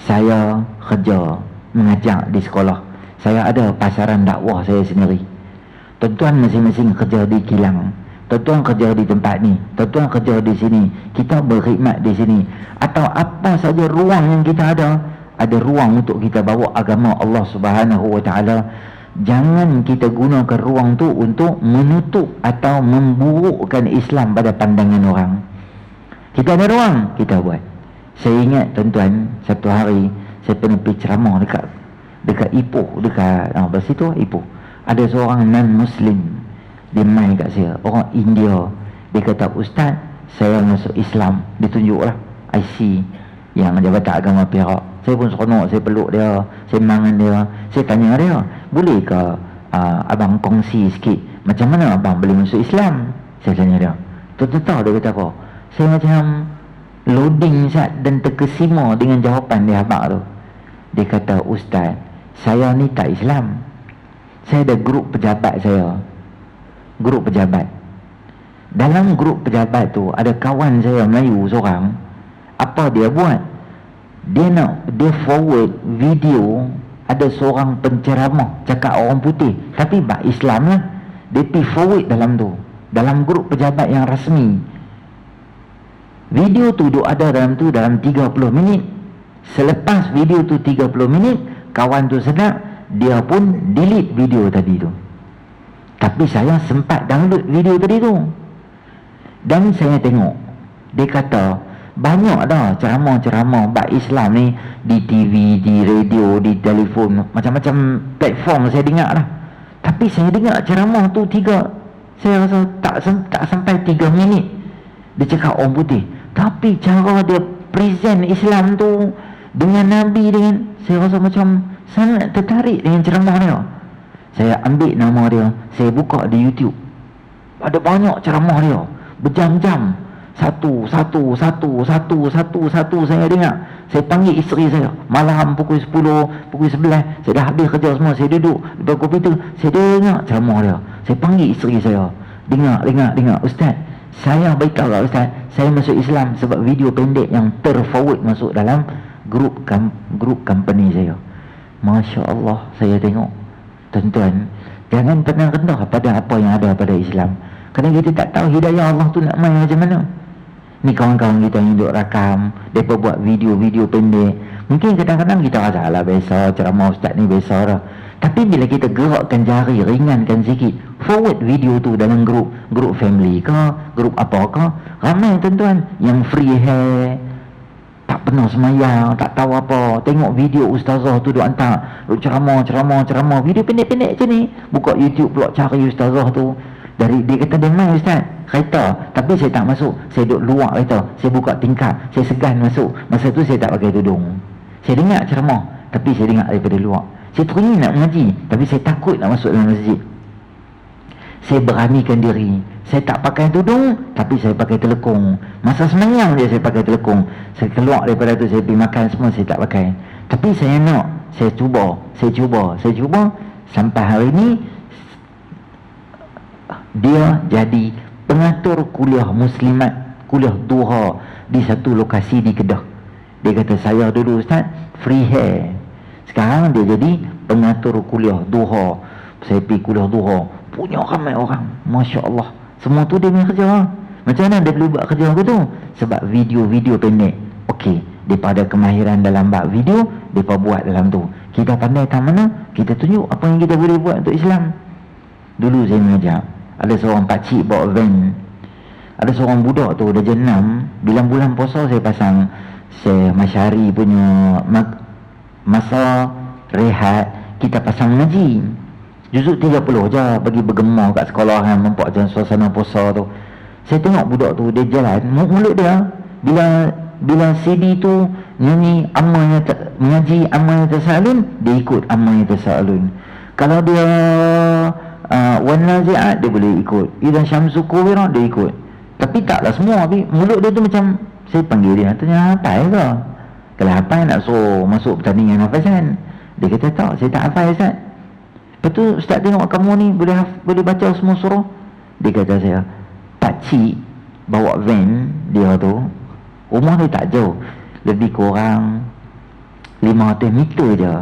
Saya kerja mengajar di sekolah, saya ada pasaran dakwah saya sendiri. Tuan-tuan masing-masing kerja di kilang, tuan-tuan kerja di tempat ni, tuan-tuan kerja di sini, kita berkhidmat di sini, atau apa saja ruang yang kita ada ruang untuk kita bawa agama Allah Subhanahu Wa Taala. Jangan kita gunakan ruang tu untuk menutup atau memburukkan Islam pada pandangan orang. Kita ada ruang, kita buat. Saya ingat tuan-tuan, satu hari saya pernah pergi ceramah dekat Ipoh, dekat situ Ipoh. Ada seorang non-Muslim, dia main kat saya, orang India. Dia kata, Ustaz, saya masuk Islam. Dia tunjuklah IC yang Jabatan Agama Perak. Saya pun seronok, saya peluk dia, saya mangan dia. Saya tanya dia, boleh ke abang kongsi sikit macam mana abang boleh masuk Islam? Saya tanya dia. Tuan-tuan tahu dia kata apa? Saya macam loading dan terkesima dengan jawapan dia abang tu. Dia kata, Ustaz, saya ni tak Islam. Saya ada grup pejabat saya. Grup pejabat. Dalam grup pejabat tu ada kawan saya Melayu seorang. Apa dia buat? Dia forward video, ada seorang penceramah cakap orang putih, tapi bab Islam lah. dia pergi forward dalam tu, dalam grup pejabat yang rasmi. Video tu duk ada dalam tu dalam 30 minit. Selepas video tu 30 minit, kawan tu sedar, dia pun delete video tadi tu. Tapi saya sempat download video tadi tu, dan saya tengok, dia kata banyak dah ceramah-ceramah bab Islam ni di TV, di radio, di telefon, macam-macam platform saya dengar lah. Tapi saya dengar ceramah tu saya rasa tak sampai 3 minit dia cakap orang putih, tapi cara dia present Islam tu dengan Nabi, saya rasa macam sangat tertarik dengan ceramah dia. Saya ambil nama dia, saya buka di YouTube, ada banyak ceramah dia berjam-jam, satu saya dengar. Saya panggil isteri saya malam pukul 10, pukul 11, saya dah habis kerja semua, saya duduk depan komputer, saya dengar ceramah dia. Saya panggil isteri saya, dengar, Ustaz, saya beritahu lah Ustaz, saya masuk Islam sebab video pendek yang terforward masuk dalam grup company saya. Masya Allah, saya tengok. Tuan-tuan, jangan pernah rendah pada apa yang ada pada Islam, kerana kita tak tahu hidayah Allah tu nak main macam mana. Ni kawan-kawan kita yang duduk rakam, mereka buat video-video pendek. Mungkin kadang-kadang kita rasa alah biasa, ceramah Ustaz ni biasa dah. Tapi bila kita gerakkan jari, ringankan sikit, forward video tu dalam grup family ke, grup apa ke, ramai tuan-tuan yang free hair, tak pernah semayang, tak tahu apa, tengok video ustazah tu duk hantar, duk ceramah, video pendek-pendek macam ni. Buka YouTube pula cari ustazah tu. Dari dia kata dia main Ustaz kereta, tapi saya tak masuk, saya duduk luar kereta, saya buka tingkap, saya segan masuk. Masa tu saya tak pakai tudung. Saya dengar ceramah, tapi saya dengar daripada luar. Saya teringin nak mengaji, tapi saya takut nak masuk dalam masjid. Saya beranikan diri, saya tak pakai tudung, tapi saya pakai telekung. Masa semayang dia saya pakai telekung. Saya keluar daripada tu, saya pergi makan semua, saya tak pakai. Tapi saya nak, saya cuba sampai hari ni dia jadi pengatur kuliah muslimat, kuliah duha di satu lokasi di Kedah. Dia kata, saya dulu Ustaz free hair, sekarang dia jadi pengatur kuliah duha. Saya pergi kuliah duha, punya ramai orang, Masya Allah. Semua tu dia punya kerja. Macam mana dia boleh buat kerja aku tu? Sebab video-video pendek. Okey, daripada kemahiran dalam bab video, mereka buat dalam tu. Kita pandai tak mana, kita tunjuk apa yang kita boleh buat untuk Islam. Dulu saya mengajar, ada seorang pakcik bawa van, ada seorang budak tu dah jenam. Bila bulan puasa saya pasang Syekh Masyari punya masa rehat, kita pasang mengaji juzuk 30 je, bagi bergema kat sekolah kan, nampak macam suasana puasa tu. Saya tengok budak tu, dia jalan, mulut dia bila CD tu nyanyi amma mengaji amma tasalun, dia ikut amma tasalun. Kalau dia wan nazi'at, dia boleh ikut. Idan syamsu kuwira, dia ikut. Tapi taklah semua, tapi mulut dia tu macam, saya panggil dia, tanya hafal ke? Kalau hafal nak suruh masuk pertandingan hafasan. Dia kata tak, saya tak hafal Ustaz. Lepas tu Ustaz tengok kamu ni boleh baca semua surah. Dia kata saya, pakcik bawa van dia tu, rumah dia tak jauh, lebih kurang 500 meter je.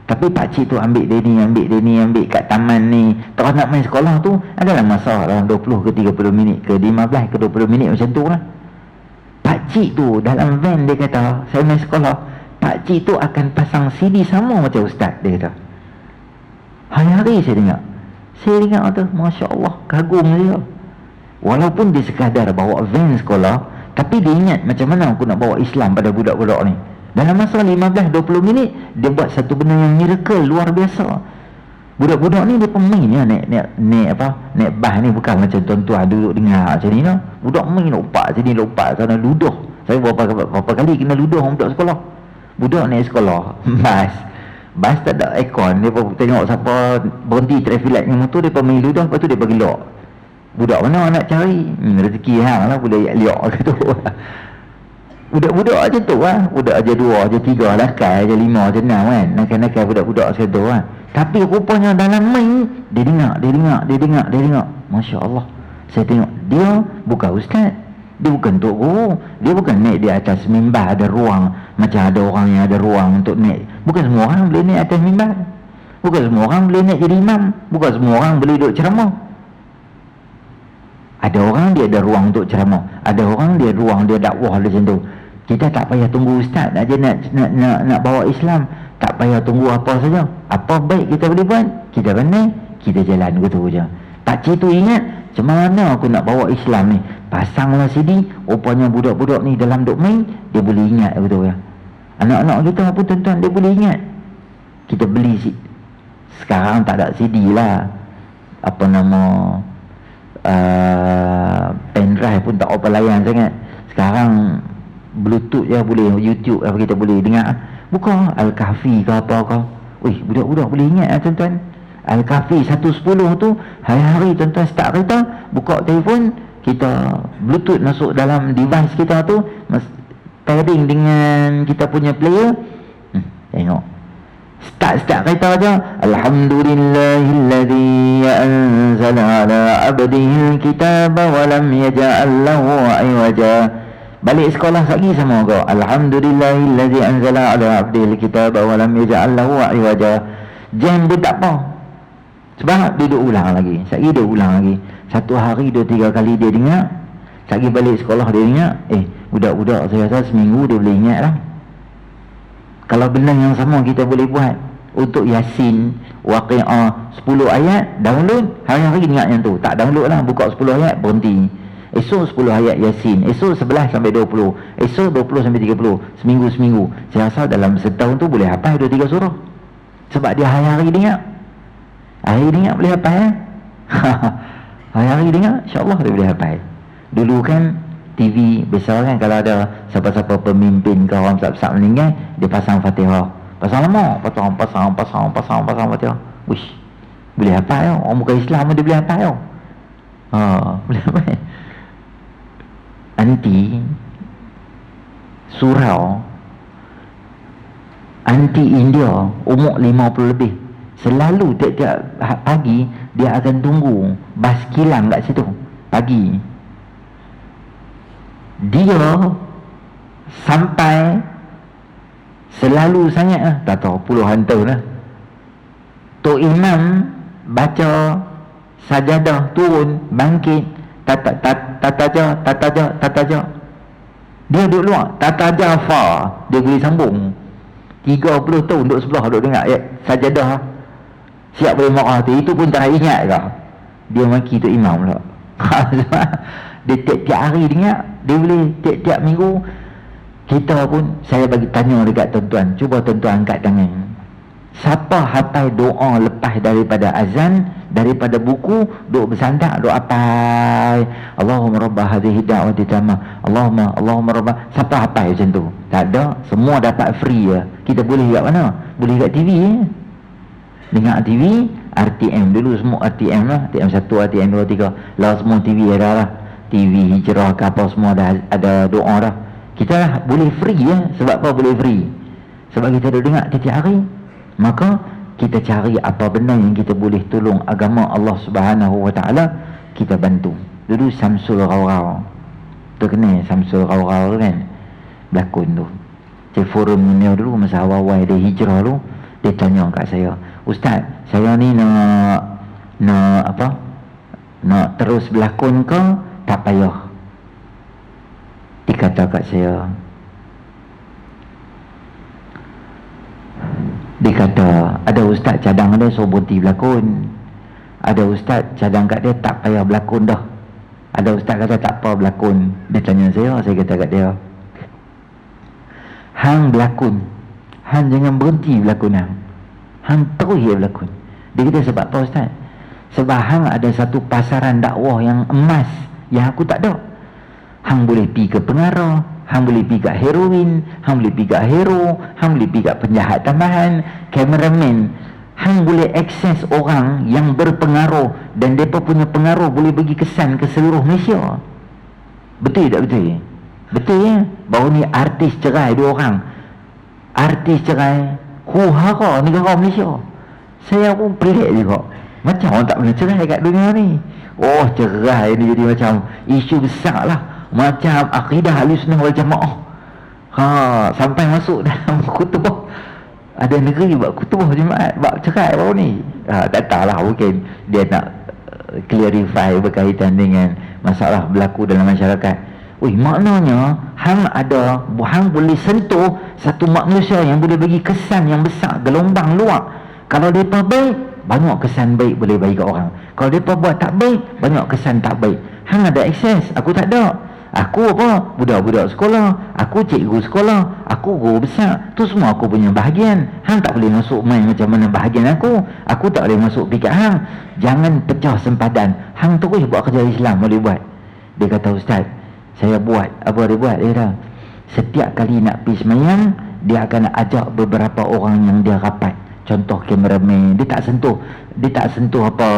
Tapi pakcik tu ambil dia ni, ambil kat taman ni. Terus nak main sekolah tu adalah masa dalam 20 ke 30 minit ke 15 ke 20 minit macam tu lah. Pakcik tu dalam van, dia kata, saya main sekolah, pakcik tu akan pasang CD sama macam Ustaz, dia kata. Hari-hari saya dengar tu, Masya Allah, kagum dia. Walaupun dia sekadar bawa van sekolah, tapi dia ingat macam mana aku nak bawa Islam pada budak-budak ni. Dalam masa 15-20 minit, dia buat satu benda yang miracle luar biasa. Budak-budak ni dia pemain ya, naik bas ni, bukan macam tuan-tuan duduk dengar macam ni no. Budak main lompat sini, lompat sana, ludah. Saya berapa kali kena ludah orang budak sekolah. Budak naik sekolah bas tak ada aircon, dia tengok siapa berhenti traffic light dengan motor, dia main ludah, lepas tu dia bagi lock. Budak mana nak cari rezeki hang lah, budak liok gitu. Budak-budak macam tu lah. Budak aja 2, aja 3, nakal aja 5, aja 6 kan. Nakal-nakal budak-budak macam tu kan. Tapi rupanya dalam main, dia dengar. Masya Allah. Saya tengok, dia bukan ustaz, dia bukan tok guru, dia bukan naik di atas mimbar ada ruang macam ada orang yang ada ruang untuk naik. Bukan semua orang boleh naik atas mimbar, bukan semua orang boleh naik jadi imam, bukan semua orang boleh duduk ceramah. Ada orang dia ada ruang untuk ceramah, ada orang dia ruang dia dakwah macam tu. Kita tak payah tunggu ustaz aja nak bawa Islam, tak payah tunggu apa saja. Apa baik kita boleh buat, kita pandai, kita jalan gitu je. Pak cik tu ingat, macam mana aku nak bawa Islam ni? Pasanglah CD, rupanya budak-budak ni dalam duk main, dia boleh ingat betul ya. Anak-anak kita pun tuan-tuan dia boleh ingat. Kita beli sekarang tak ada CD lah, apa nama, pendrive pun tak apa layan sangat. Sekarang Bluetooth je boleh, YouTube apa kita boleh dengar. Buka Al-Kahfi ke apa ke. Wih, budak-budak boleh ingat lah tuan-tuan. Al-Kahfi 110 tu hari-hari tuan-tuan start kereta, buka telefon, kita Bluetooth masuk dalam device kita tu, pairing dengan kita punya player. Tengok start kereta aja. Alhamdulillahilladzi anzala ala abdihi alkitaba wa lam yaj'al lahu iwaja. Balik sekolah lagi sama kau. Alhamdulillahilladzi anzala ala abdihi alkitaba wa lam yaj'al lahu iwaja. Jam pun tak apa, sebab dia duk ulang lagi. Sekali dia ulang lagi. Satu hari 2-3 kali dia dengar. Sekali balik sekolah dia dengar. Budak-budak saya rasa seminggu dia boleh ingat lah. Kalau benda yang sama kita boleh buat untuk Yasin, Waqi'ah 10 ayat, download, hari-hari ingat yang tu. Tak download lah, buka 10 ayat, berhenti. Esok 10 ayat Yasin, esok 11 sampai 20, esok 20 sampai 30, seminggu-seminggu. Saya rasa dalam setahun tu boleh hafal 2-3 surah. Sebab dia hari-hari dengar. Hari dengar boleh hafal ya? Hari-hari dengar, insyaAllah dia boleh hafal. Dulu kan TV besar kan, kalau ada siapa-siapa pemimpin ke orang besar-besar meninggal, dia pasang Fatihah. Pasang lama, pasang Fatihah. Wish, boleh hafal ya? Orang bukan Islam pun dia boleh hafal ya? Boleh hafal. Anti surau, anti India, umur 50 lebih, selalu tiap-tiap pagi dia akan tunggu bas kilang kat situ pagi. Dia sampai selalu sangat lah, tak tahu puluhan tahun lah. Tok Imam baca sajadah, turun, bangkit, tataja. Dia duduk luar, tataja fa, dia boleh sambung 30 tahun duduk sebelah, duduk dengar ayat sajadah. Siap boleh marah tu, itu pun tak ingat ke? Dia maki Tok Imam pula. Dia tiap-tiap hari dengar, dia boleh tiap-tiap minggu. Kita pun, saya bagi tanya dekat tuan-tuan, cuba tuan-tuan angkat tangan. Siapa hafal doa lepas daripada azan, daripada buku, duk bersandak, duk hafal Allahumma rabbah hadhihi da'wati tamah, Allahumma rabbah. Siapa hafal macam tu? Tak ada, semua dapat free ya. Kita boleh kat mana? Boleh kat TV ya. Dengar TV, RTM dulu semua, RTM lah, RTM 1, RTM 2, 3 lah, semua TV ada lah. TV hijrah ke apa semua ada doa dah. Kita lah boleh free ya. Sebab apa boleh free? Sebab kita dah dengar tiap hari. Maka kita cari apa benda yang kita boleh tolong agama Allah Subhanahu Wa Taala, kita bantu. Dulu Samsul Rawraw, tu kenal Samsul Rawraw kan, berlakon tu. Cik forum ni dulu masa awal-awal dia hijrah tu, dia tanya kat saya, "Ustaz, saya ni nak terus berlakon ke tak payah?" Dia kata kat saya, dia kata, ada ustaz cadang dia suruh berhenti berlakon, ada ustaz cadang kat dia tak payah berlakon dah, ada ustaz kata tak apa berlakon. Dia tanya saya kata kat dia, hang berlakon, hang jangan berhenti berlakon, hang terus je berlakon. Dia kata sebab apa ustaz? Sebab hang ada satu pasaran dakwah yang emas yang aku tak ada. Hang boleh pergi ke pengarah, hang boleh pergi kat heroin, hang boleh pergi kat hero, hang boleh pergi kat penjahat tambahan, kameraman. Hang boleh akses orang yang berpengaruh, dan mereka punya pengaruh boleh bagi kesan ke seluruh Malaysia. Betul tak betul? Betul ya? Baru ni artis cerai 2 orang. Artis cerai huru-hara negara Malaysia. Saya pun pelik juga. Macam orang tak pernah cerai kat dunia ni. Oh, cerai ni jadi macam isu besar lah. Macam akidah Ahlussunnah wal Jamaah. Sampai masuk dalam kutubah. Ada negeri buat kutubah jemaat, buat cerai baru ni. Tak tahulah, mungkin dia nak clarify berkaitan dengan masalah berlaku dalam masyarakat. Maknanya hang boleh sentuh satu manusia yang boleh bagi kesan yang besar, gelombang luar. Kalau mereka baik, banyak kesan baik boleh bagi ke orang. Kalau mereka buat tak baik, banyak kesan tak baik. Hang ada akses, aku tak ada. Aku apa? Budak-budak sekolah, aku cikgu sekolah, aku guru besar. Tu semua aku punya bahagian. Hang tak boleh masuk main macam mana bahagian aku. Aku tak boleh masuk fikir hang. Jangan pecah sempadan. Hang terus buat kerja Islam boleh buat. Dia kata, Ustaz, saya buat. Apa dia buat? Dia kata, setiap kali nak pergi semayang, dia akan ajak beberapa orang yang dia rapat. Contoh kameraman. Dia tak sentuh apa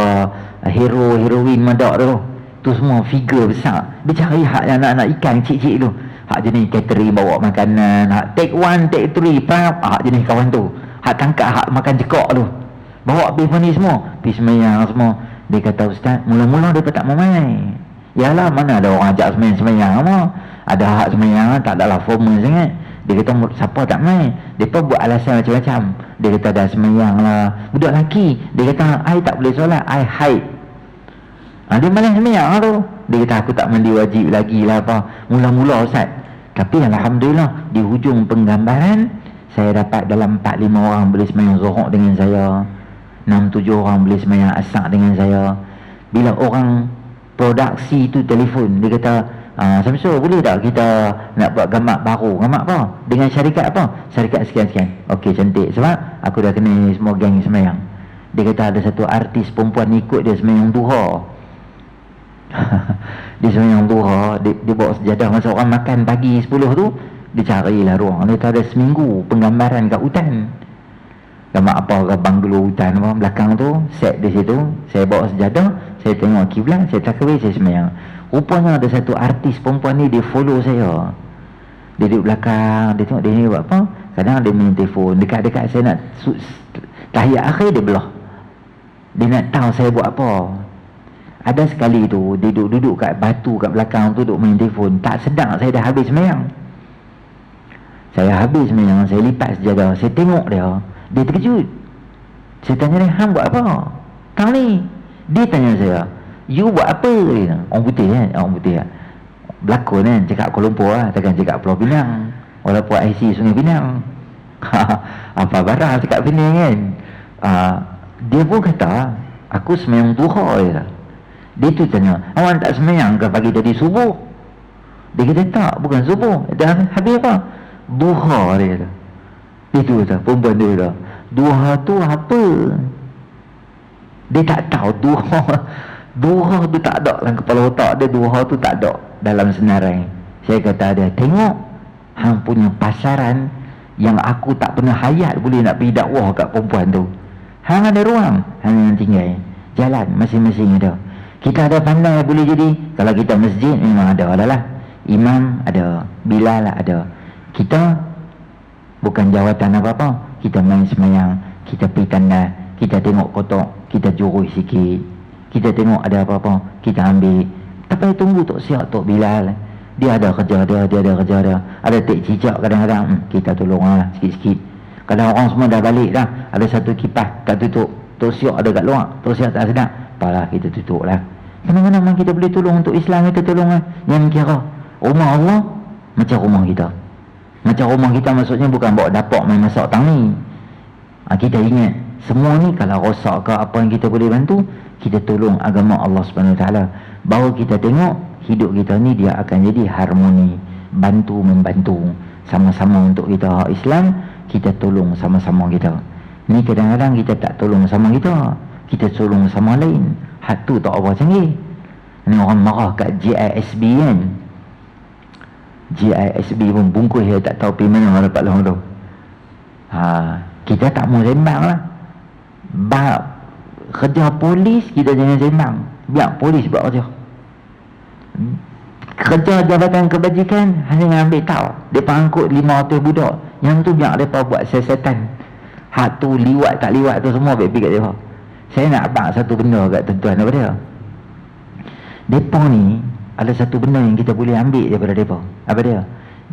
hero-heroin madak tu. Tu semua figure besar. Dia cari hak yang anak-anak ikan cik-cik tu. Hak jenis catering bawa makanan, hak take 1, take 3, hak jenis kawan tu. Hak tangkap hak makan cekok tu. Bawa pergi ni semua. Pergi semayang semua. Dia kata, Ustaz, mula-mula dia tak mau main. Yalah, mana ada orang ajak semayang apa. Ada hak semayang, tak adalah formal sangat. Dia kata, siapa tak main? Dia pun buat alasan macam-macam. Dia kata, dah semayang lah. Budak lelaki, dia kata, I tak boleh solat, I hide. Dia malas semayang tu. Dia kata, aku tak mandi wajib lagi lah apa. Mula-mula Ustaz. Tapi Alhamdulillah, di hujung penggambaran, saya dapat dalam 4-5 orang boleh semayang zuhur dengan saya. 6-7 orang boleh semayang asar dengan saya. Bila orang produksi tu telefon, dia kata, Samsul, boleh tak kita nak buat gambar baru? Gambar apa? Dengan syarikat apa? Syarikat sekian-sekian. Okey, cantik. Sebab aku dah kena semua geng semayang. Dia kata ada satu artis perempuan ikut dia semayang duha. Dia semayang duha, dia bawa sejadah. Masa orang makan pagi 10 tu, dia carilah ruang. Dia kata ada seminggu penggambaran kat hutan. Gambar apa ke banglo hutan apa, belakang tu set di situ. Saya bawa sejadah, saya tengok kiblat, saya takbir, saya semayang. Rupanya ada satu artis perempuan ni, dia follow saya. Dia duduk belakang, dia tengok dia ni buat apa. Kadang dia main telefon. Dekat-dekat saya nak tahiyat akhir, dia belah. Dia nak tahu saya buat apa. Ada sekali tu, dia duduk kat batu kat belakang tu, duduk main telefon. Tak sedar saya dah habis semayang. Saya habis semayang, saya lipat sejadah, saya tengok dia. Dia terkejut. Saya tanya dia, hang buat apa? Kau ni. Dia tanya saya, you buat apa? Dia, orang putih kan? Orang putih kan? Berlakon kan? Cakap Kuala Lumpur lah. Takkan cakap Pulau Pinang. Walaupun IC Sungai Pinang. Apa barang cakap Pinang kan? Dia pun kata, aku semayang duha. Dia tu tanya, awak tak semayang ke pagi tadi subuh? Dia kata, tak, bukan subuh. Dah habis apa? Duha, dia kata. Itu kata, perempuan dia kata, duha tu apa? Dia tak tahu duha tu tak ada dalam kepala otak dia. Duha tu tak ada dalam senarai. Saya kata dia, tengok hang punya pasaran yang aku tak pernah hayat boleh nak pergi dakwah kat perempuan tu. Hang ada ruang, hang yang tinggal jalan masing-masing ada. Kita ada pandai boleh jadi. Kalau kita masjid memang ada lah. Imam ada, Bilal ada. Kita bukan jawatan apa-apa. Kita main semayang, kita pergi tandas, kita tengok kotak, kita jurus sikit. Kita tengok ada apa-apa, kita ambil. Tak payah tunggu Tok Siap, Tok Bilal. Dia ada kerja dia ada kerja dia. Ada tek cicak kadang-kadang, kita tolong lah sikit-sikit. Kadang orang semua dah balik dah, ada satu kipas tak tutup. Tok Siap ada kat luar, Tok Siap tak sedap, apalah kita tutup lah. Kadang-kadang kita boleh tolong untuk Islam, kita tolong lah. Yang kira rumah Allah macam rumah kita. Macam rumah kita maksudnya bukan bawa dapur main masak tang ni. Kita ingat semua ni kalau rosak ke apa yang kita boleh bantu, kita tolong agama Allah Subhanahu Wa Taala. Baru kita tengok hidup kita ni dia akan jadi harmoni, bantu membantu sama-sama untuk kita hak Islam. Kita tolong sama-sama kita. Ni kadang-kadang kita tak tolong sama kita tolong sama lain. Hak tu tak apa canggih. Ni orang marah kat GISB kan. GISB pun bungkus dia tak tahu pergi mana dapat long tu. Kita tak mau sembang lah. Bab kerja polis kita jangan sembang. Biar polis buat kerja. Kerja jabatan kebajikan hanya ambil tahu. Dia pangkut 500 budak. Yang tu biar mereka buat siasatan. Hak tu liwat tak liwat tu semua baik-baik kat dia. Saya nak abang satu benda kat tuan-tuan apa dia. Mereka ni ada satu benda yang kita boleh ambil daripada mereka. Apa dia?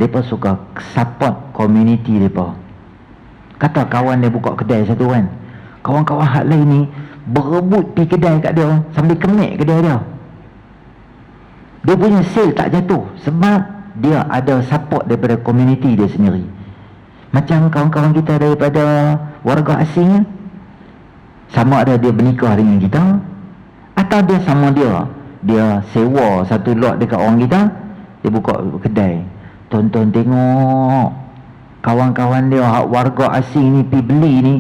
Mereka suka support community mereka. Kata kawan dia buka kedai satu kan, kawan-kawan hak lain ni berebut pergi kedai kat dia sambil kemek kedai dia. Dia punya sale tak jatuh sebab dia ada support daripada komuniti dia sendiri. Macam kawan-kawan kita daripada warga asing, sama ada dia bernikah dengan kita atau dia sama dia sewa satu lot dekat orang kita, dia buka kedai. Tonton tengok kawan-kawan dia warga asing ni pergi beli ni,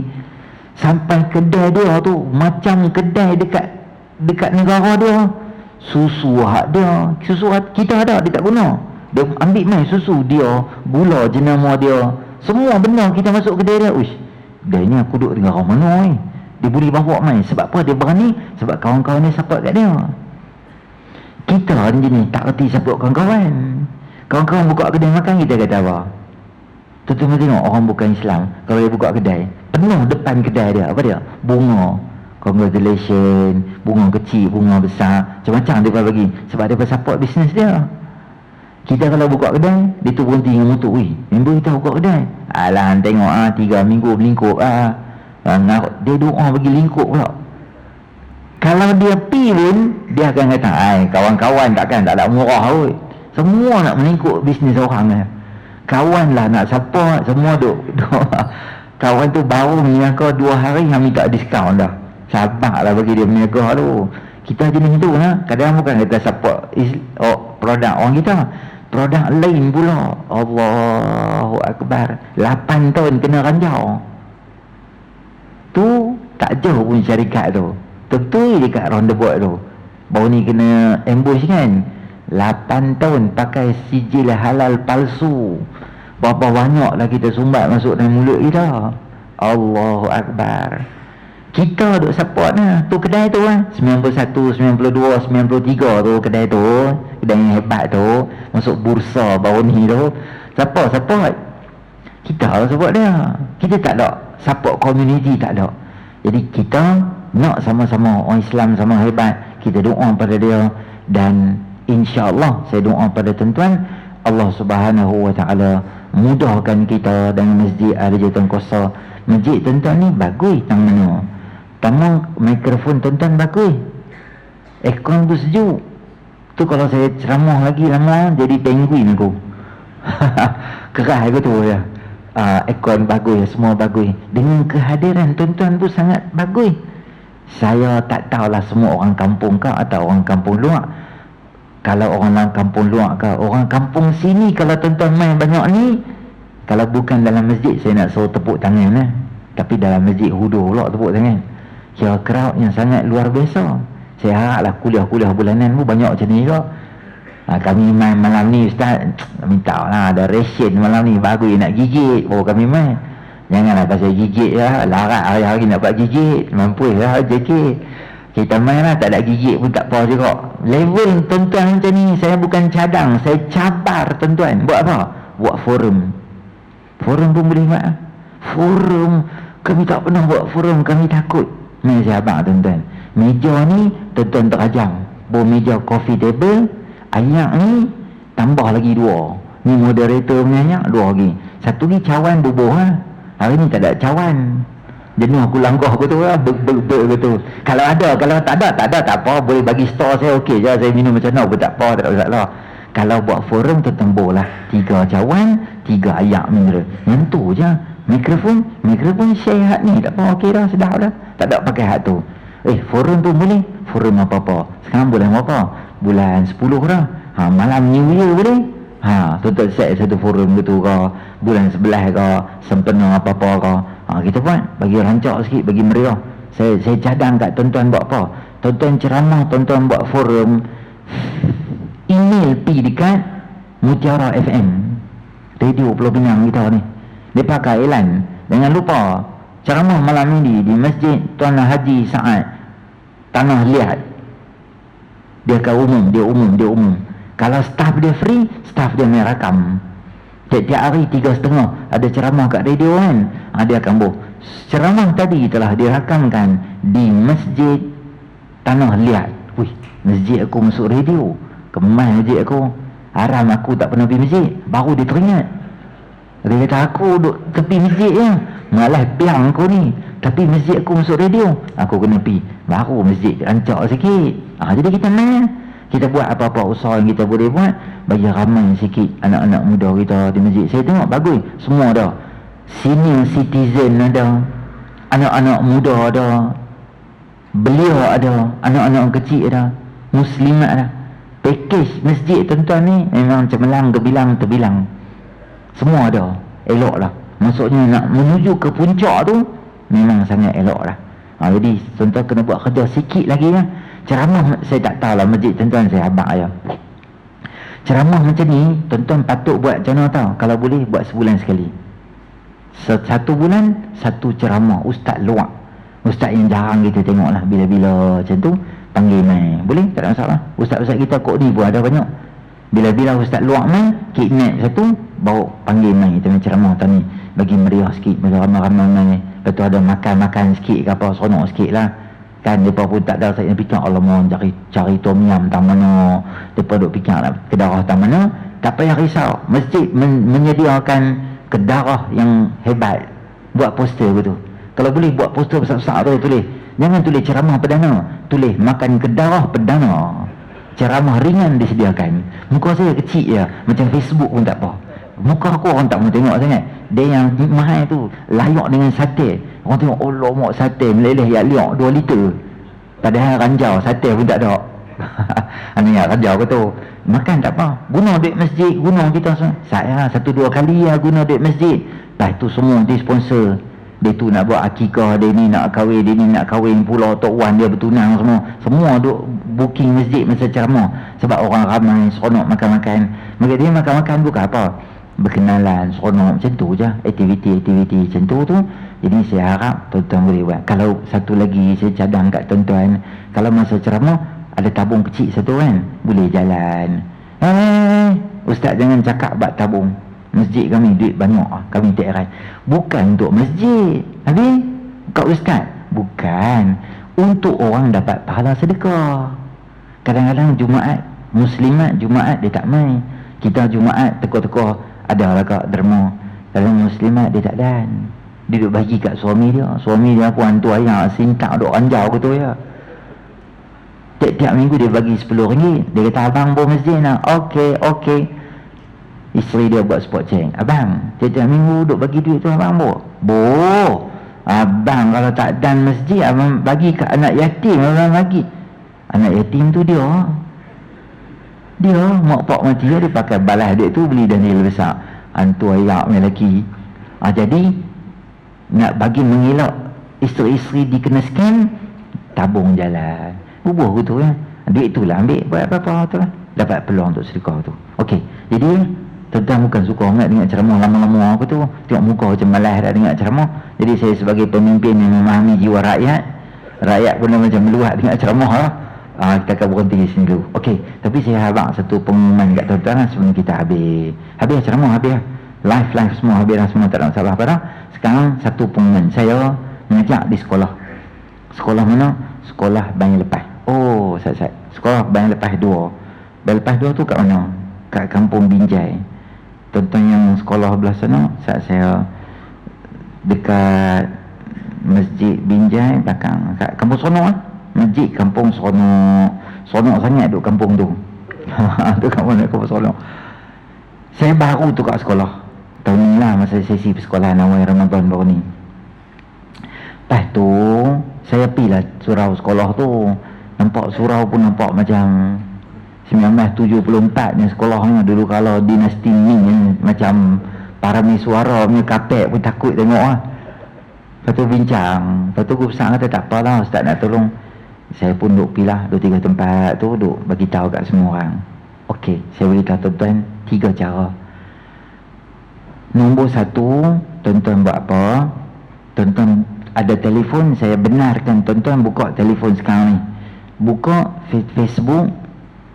sampai kedai dia tu macam kedai dekat negara dia. Susu hak dia, susu kita ada dia tak guna. Dia ambil main susu dia, gula jenama dia, semua benda kita masuk kedai dia. Uish, dia ni aku duduk dengan orang mana ni? Dia boleh bawa main. Sebab apa dia berani? Sebab kawan-kawan dia support kat dia. Kita ni tak reti support kawan-kawan. Kawan-kawan buka kedai makan, kita kata apa? Tuan-tuan tengok orang bukan Islam, kalau dia buka kedai, penuh depan kedai dia, apa dia? Bunga. Congratulations, bunga kecil, bunga besar, macam-macam dia bagi. Sebab dia support bisnes dia. Kita kalau buka kedai, dia tu berhenti dengan motor. Weh, member kita buka kedai. Alah, tengok 3 minggu berlingkup dia doa bagi lingkup pula. Kalau dia pi pun, dia akan kata, kawan-kawan takkan tak ada murah kot. Semua nak melingkup bisnes orang. Kawan lah nak support, semua duk. Kawan tu baru meniaga 2 hari yang minta diskaun dah. Sabarlah bagi dia meniaga tu. Kita jenis tu lah. Kadang bukan kita support produk orang kita, produk lain pula. Allahu Akbar. 8 tahun kena ranjau tu, tak jauh pun syarikat tu, betul dekat roundabout tu. Baru ni kena ambush kan. 8 tahun pakai sijil halal palsu. Berapa banyak lah kita sumbat masuk dalam mulut kita. Allahu Akbar. Kita duk support lah tu kedai tu lah. 91, 92, 93 tu kedai tu, kedai yang hebat tu, masuk bursa baru ni tu. Siapa support? Kita lah support dia. Kita tak ada support community, tak ada. Jadi kita nak sama-sama orang Islam sama hebat. Kita doa pada dia, dan insya-Allah saya doa pada tuan-tuan, Allah Subhanahu Wa Taala mudahkan kita dengan Masjid Al-Jatan Kosa. Masjid tuan-tuan ni bagus tang mana. Tamang mikrofon tuan-tuan bagus. Aircon tu sejuk. Tu kalau saya ceramah lagi lama jadi penguin aku. Keras aku tu ya. Aircon bagus, semua bagus. Dengan kehadiran tuan-tuan tu sangat bagus. Saya tak tahulah semua orang kampung ke atau orang kampung luar. Kalau orang kampung luar ke, orang kampung sini, kalau tuan-tuan main banyak ni, kalau bukan dalam masjid, saya nak suruh tepuk tangan lah. Tapi dalam masjid hudur pula tepuk tangan. Kira crowd yang sangat luar biasa. Saya haraplah kuliah-kuliah bulanan pun banyak macam ni juga. Kami main malam ni Ustaz, minta lah ada ration malam ni, bagus nak gigit baru kami main. Janganlah pasal gigit ya, larat hari-hari nak buat gigit, mampu lah sikit. Kita main lah, tak ada gigit pun tak apa juga. Level tuan-tuan macam ni, saya bukan cadang, saya cabar tuan-tuan. Buat apa? Buat forum. Forum pun boleh buat. Forum, kami tak pernah buat forum, kami takut. Main saya abang tuan-tuan, meja ni tuan-tuan terajang, bawa meja coffee table. Ayak ni tambah lagi 2. Ni moderator punya ayak 2 lagi. Satu ni cawan bubuh lah. Hari ni tak ada cawan. Jenuh aku langkah betul lah, betul. Kalau ada, kalau tak ada tak apa. Boleh bagi store saya, okey je. Saya minum macam mana pun tak apa, tak ada masalah. Kalau buat forum tertembur lah 3 cawan, 3 ayak mineral. Yang tu je. Mikrofon share hak ni, tak apa, okey dah, sedap dah. Tak ada pakai hak tu. Forum tu boleh. Forum apa-apa. Sekarang bulan apa? Bulan 10 dah. Malam New Year boleh. Tuan-tuan set satu forum gitu ke, bulan 11 ke, sempena apa-apa ke. Kita buat, bagi rancak sikit, bagi meriah. Saya cadang kat tuan-tuan buat apa. Tuan-tuan ceramah, tuan-tuan buat forum, email pi dekat Mutiara FM, radio Pulau Pinang kita ni. Dia pakai iklan. Jangan lupa ceramah malam ini di Masjid Tuan Haji Saad Tanah Liat. Dia umum. Kalau staff dia free, staff dia main rakam. Tiap-tiap hari 3.30 ada ceramah kat radio kan. Dia akan ceramah tadi telah dirakamkan di Masjid Tanah Liat. Wih, masjid aku masuk radio. Kemas masjid aku. Haram aku tak pernah pergi masjid. Baru dia teringat. Dia kata aku duduk tepi masjid je. Malah piang aku ni. Tapi masjid aku masuk radio. Aku kena pergi. Baru masjid rancak sikit. Jadi kita main. Kita buat apa-apa usaha yang kita boleh buat, bagi ramai sikit anak-anak muda kita di masjid. Saya tengok bagus, semua ada. Senior citizen ada, anak-anak muda ada, belia ada, anak-anak kecil ada, muslimat ada. Package masjid tuan-tuan ni memang cemerlang, terbilang. Semua ada. Elok lah. Maksudnya nak menuju ke puncak tu memang sangat elok lah. Jadi tuan-tuan kena buat kerja sikit lagi lah. Ceramah saya tak tahu lah masjid tuan-tuan saya abang ayah. Ceramah macam ni tuan-tuan patut buat macam mana tahu? Kalau boleh buat sebulan sekali. Satu bulan satu ceramah ustaz luar. Ustaz yang jarang kita tengok lah. Bila-bila macam tu panggil main. Boleh? Tak ada masalah. Ustaz-ustaz kita kok ni pun ada banyak. Bila-bila ustaz luar main, kidnap satu, bawa panggil main. Kita main ceramah tahun ni. Bagi meriah sikit. Bila ramai-ramai main. Lepas tu ada makan-makan sikit ke apa. Seronok sikit lah. Kan mereka pun tak ada. Saya fikir Allah mohon cari tom yum tak mana. Mereka duk fikir lah kedarah tak mana. Tak payah risau. Masjid menyediakan kedarah yang hebat. Buat poster betul. Kalau boleh buat poster besar-besar tu tulis. Jangan tulis ceramah perdana, tulis makan kedarah perdana. Ceramah ringan disediakan. Muka saya kecil je, macam Facebook pun tak apa. Muka aku orang tak mau tengok sangat. Dia yang mahal tu layak dengan sate. Orang tengok, oh lomak sate meleleh yak liok 2 liter. Padahal ranjau sate pun tak ada. Ani ranjau ke tu. Makan tak apa. Guna duit masjid, guna kita semua. Saya 1-2 kali lah guna duit masjid. Lepas tu semua dia sponsor. Dia tu nak buat akikah, dia ni nak kahwin, dia ni nak kahwin pula, Tok Wan dia bertunang semua. Semua duk booking masjid masa ceramah. Sebab orang ramai, seronok makan-makan. Maka dia makan-makan bukan apa, berkenalan, seronok macam tu je. Aktiviti-aktiviti macam tu. Jadi saya harap tuan-tuan boleh buat. Kalau satu lagi saya cadang kat tuan-tuan, kalau masa ceramah ada tabung kecil satu kan, boleh jalan. Ustaz jangan cakap bab tabung. Masjid kami duit banyak, kami tak heran. Bukan untuk masjid. Habis kat ustaz? Bukan. Untuk orang dapat pahala sedekah. Kadang-kadang Jumaat, muslimat Jumaat dia tak main. Kita Jumaat teko-teko ada lah kat derma. Dalam muslimat dia tak dan. Dia duk bagi kat suami dia. Suami dia pun hantu ayah sintak duk ranjau ke tu ya. Tiap-tiap minggu dia bagi RM10. Dia kata abang bawa masjid nak. Okey. Isteri dia buat spot check. Abang, tiap-tiap minggu duk bagi duit tu abang bo. Abang kalau tak dan masjid, abang bagi kat anak yatim. Abang bagi. Anak yatim tu dia mak pak mati dia pakai balas duit tu beli Daniel besar. Hantu ayak punya lelaki. Jadi nak bagi mengelak isteri-isteri dikena scam, tabung jalan. Bubuh tu ya. Duit tu lah ambil buat apa-apa tu lah. Dapat peluang untuk sedekah tu. Okey. Jadi tuan-tuan bukan suka sangat dengar ceramah lama-lama aku tu. Tengok muka macam malas dah dengar ceramah. Jadi saya sebagai pemimpin yang memahami jiwa rakyat pun dah macam meluat dengar ceramah lah. Kita akan berhenti di sini dulu. Okey, tapi saya harap satu pengumuman kat tuan-tuan lah sebelum kita habis ceramah habis lah. Live semua habis lah, semua tak ada masalah pada. Sekarang satu pengumuman. Saya mengajak di sekolah. Sekolah mana? Sekolah Bayan Lepas. Oh, saya sekolah Bayan Lepas 2. Bayan Lepas 2 tu kat mana? Kat Kampung Binjai. Tuan-tuan yang sekolah belah sana, saat saya dekat Masjid Binjai belakang kat Kampung Seronok lah. Masjid Kampung Seronok. Seronok sangat duk kampung tu. Tu kat mana Kampung Seronok. Saya baru tu kat sekolah. Tahun ni lah masa sesi persekolahan awal Ramadan baru ni. Lepas tu saya pergi lah surau sekolah tu. Nampak surau pun nampak macam 1974 ni sekolahnya. Dulu kalau dinasti Ming macam Parameswara punya kapek pun takut tengok lah. Lepas tu bincang. Lepas tu guru besar kata tak apalah ustaz nak tolong. Saya pun duk pilah 2-3 tempat tu, duk bagi tahu kat semua orang. Okey, saya beritahu tuan-tuan 3 cara. Nombor 1, tuan-tuan buat apa? Tuan-tuan ada telefon, saya benarkan tuan-tuan buka telefon sekarang ni. Buka Facebook,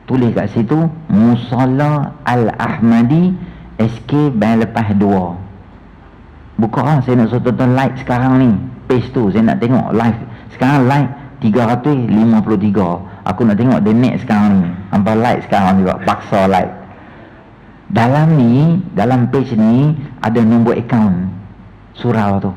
tulis kat situ Musalla Al-Ahmadi SK Bayan Lepas 2. Buka lah, saya nak suruh tuan-tuan like sekarang ni page tu, saya nak tengok live. Sekarang like 353. Aku nak tengok the next sekarang ni. Hampa like sekarang juga, paksa like. Dalam ni, dalam page ni ada nombor akaun surau tu.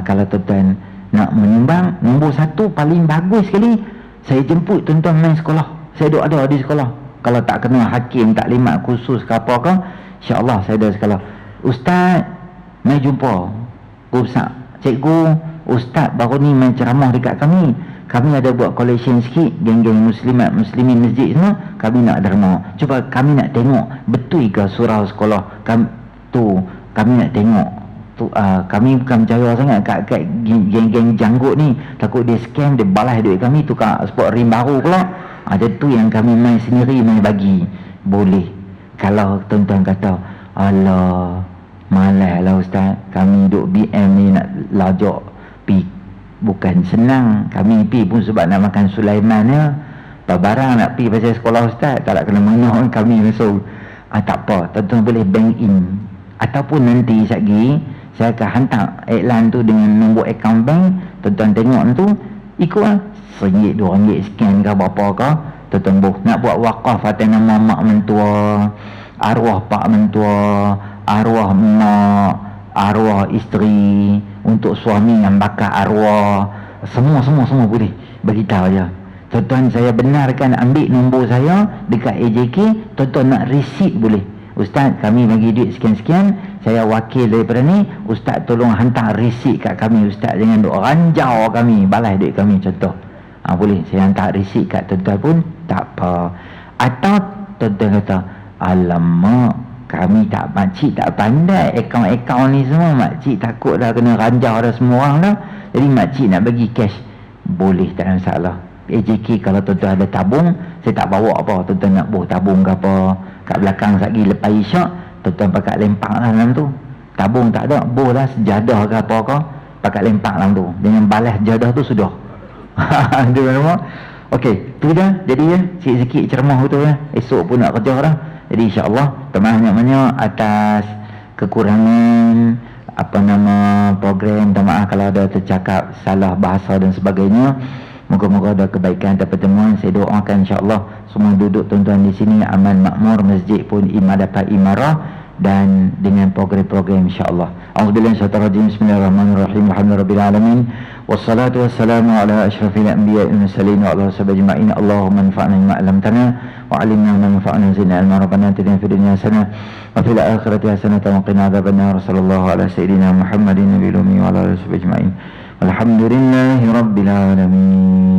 Kalau tuan-tuan nak menyumbang, nombor 1 paling bagus sekali, saya jemput tuan-tuan main sekolah. Saya duk ada di sekolah. Kalau tak kena hakim taklimat khusus ke apa ke, insya-Allah saya ada sekolah. Ustaz, mai jumpa. Ustaz, cikgu, ustaz baru ni main ceramah dekat kami. Kami ada buat collection sikit, geng-geng muslimat, muslimin masjid semua, kami nak derma. Cuba kami nak tengok betul ke surau sekolah kami tu, kami nak tengok tu. Kami bukan percaya sangat kat geng-geng janggut ni, takut dia scam, dia balas duit kami, tukar sport rim baru pula. Ada tu yang kami main sendiri, main bagi. Boleh. Kalau tuan-tuan kata, alah malas lah ustaz, kami duk BM ni nak lajak pi, bukan senang. Kami pi pun sebab nak makan Sulaiman ya. Barang nak pi pasal sekolah ustaz, tak nak kena menang kami masuk. Tak apa, tuan-tuan boleh bank in. Ataupun nanti sekejap saya akan hantar iklan tu dengan nombor akaun bank. Tuan-tuan tengok tu, ikutlah RM1, RM2 scan ke berapa ke. Tuan-tuan nak buat wakaf atas nama mak mentua, arwah pak mentua, arwah mak, arwah isteri, untuk suami yang bakar arwah, semua boleh. Beritahu je. Tuan-tuan, saya benarkan ambil nombor saya dekat AJK. Tuan-tuan nak receipt boleh. Ustaz, kami bagi duit sekian-sekian, saya wakil daripada ni, ustaz tolong hantar receipt kat kami. Ustaz jangan duk ranjau kami, balas duit kami, contoh. Boleh, saya hantar receipt kat tuan-tuan pun tak apa. Atau tuan-tuan kata, alamak, kami tak, makcik tak pandai akaun-akaun ni semua, makcik takut dah kena ranjau dah semua orang dah, jadi makcik nak bagi cash. Boleh, tak ada masalah. AJK kalau tuan-tuan ada tabung, saya tak bawa apa. Tuan-tuan nak buh tabung ke apa, kat belakang sekali lepas isyak, tuan-tuan pakai lempak lah dalam tu. Tabung tak ada, buh lah sejadah ke apa ke, pakai lempak dalam tu. Dengan balas jadah tu sudah. Dia memang okey, tu dah. Jadi ya, sikit-sikit ceramah tu ya. Esok pun nak kerja dah. Jadi insya-Allah banyak-banyak atas kekurangan program. Minta maaf kalau ada tercakap salah bahasa dan sebagainya. Moga-moga ada kebaikan dan pertemuan. Saya doakan insya-Allah semua duduk tuan-tuan di sini aman makmur, masjid pun dapat imarah dan dengan program-program insya-Allah. A'udzubillahi minasyaitonir rajim. Bismillahirrahmanirrahim. Alhamdulillahirabbil alamin. Wassalatu wassalamu ala asyrafil anbiya'i wal mursalin wa ala sahbihi ajma'in. Allahumma anfa'na bima 'allamtana wa 'allimna ma yanfa'una zidna ilma rabbana atina fid dunya hasanah wa fil akhirati hasanah wa qina adzabannar. Sallallahu ala sayyidina Muhammadin nabiyil ummi wa ala alihi wa sahbihi ajma'in. Alhamdulillahi rabbil alamin.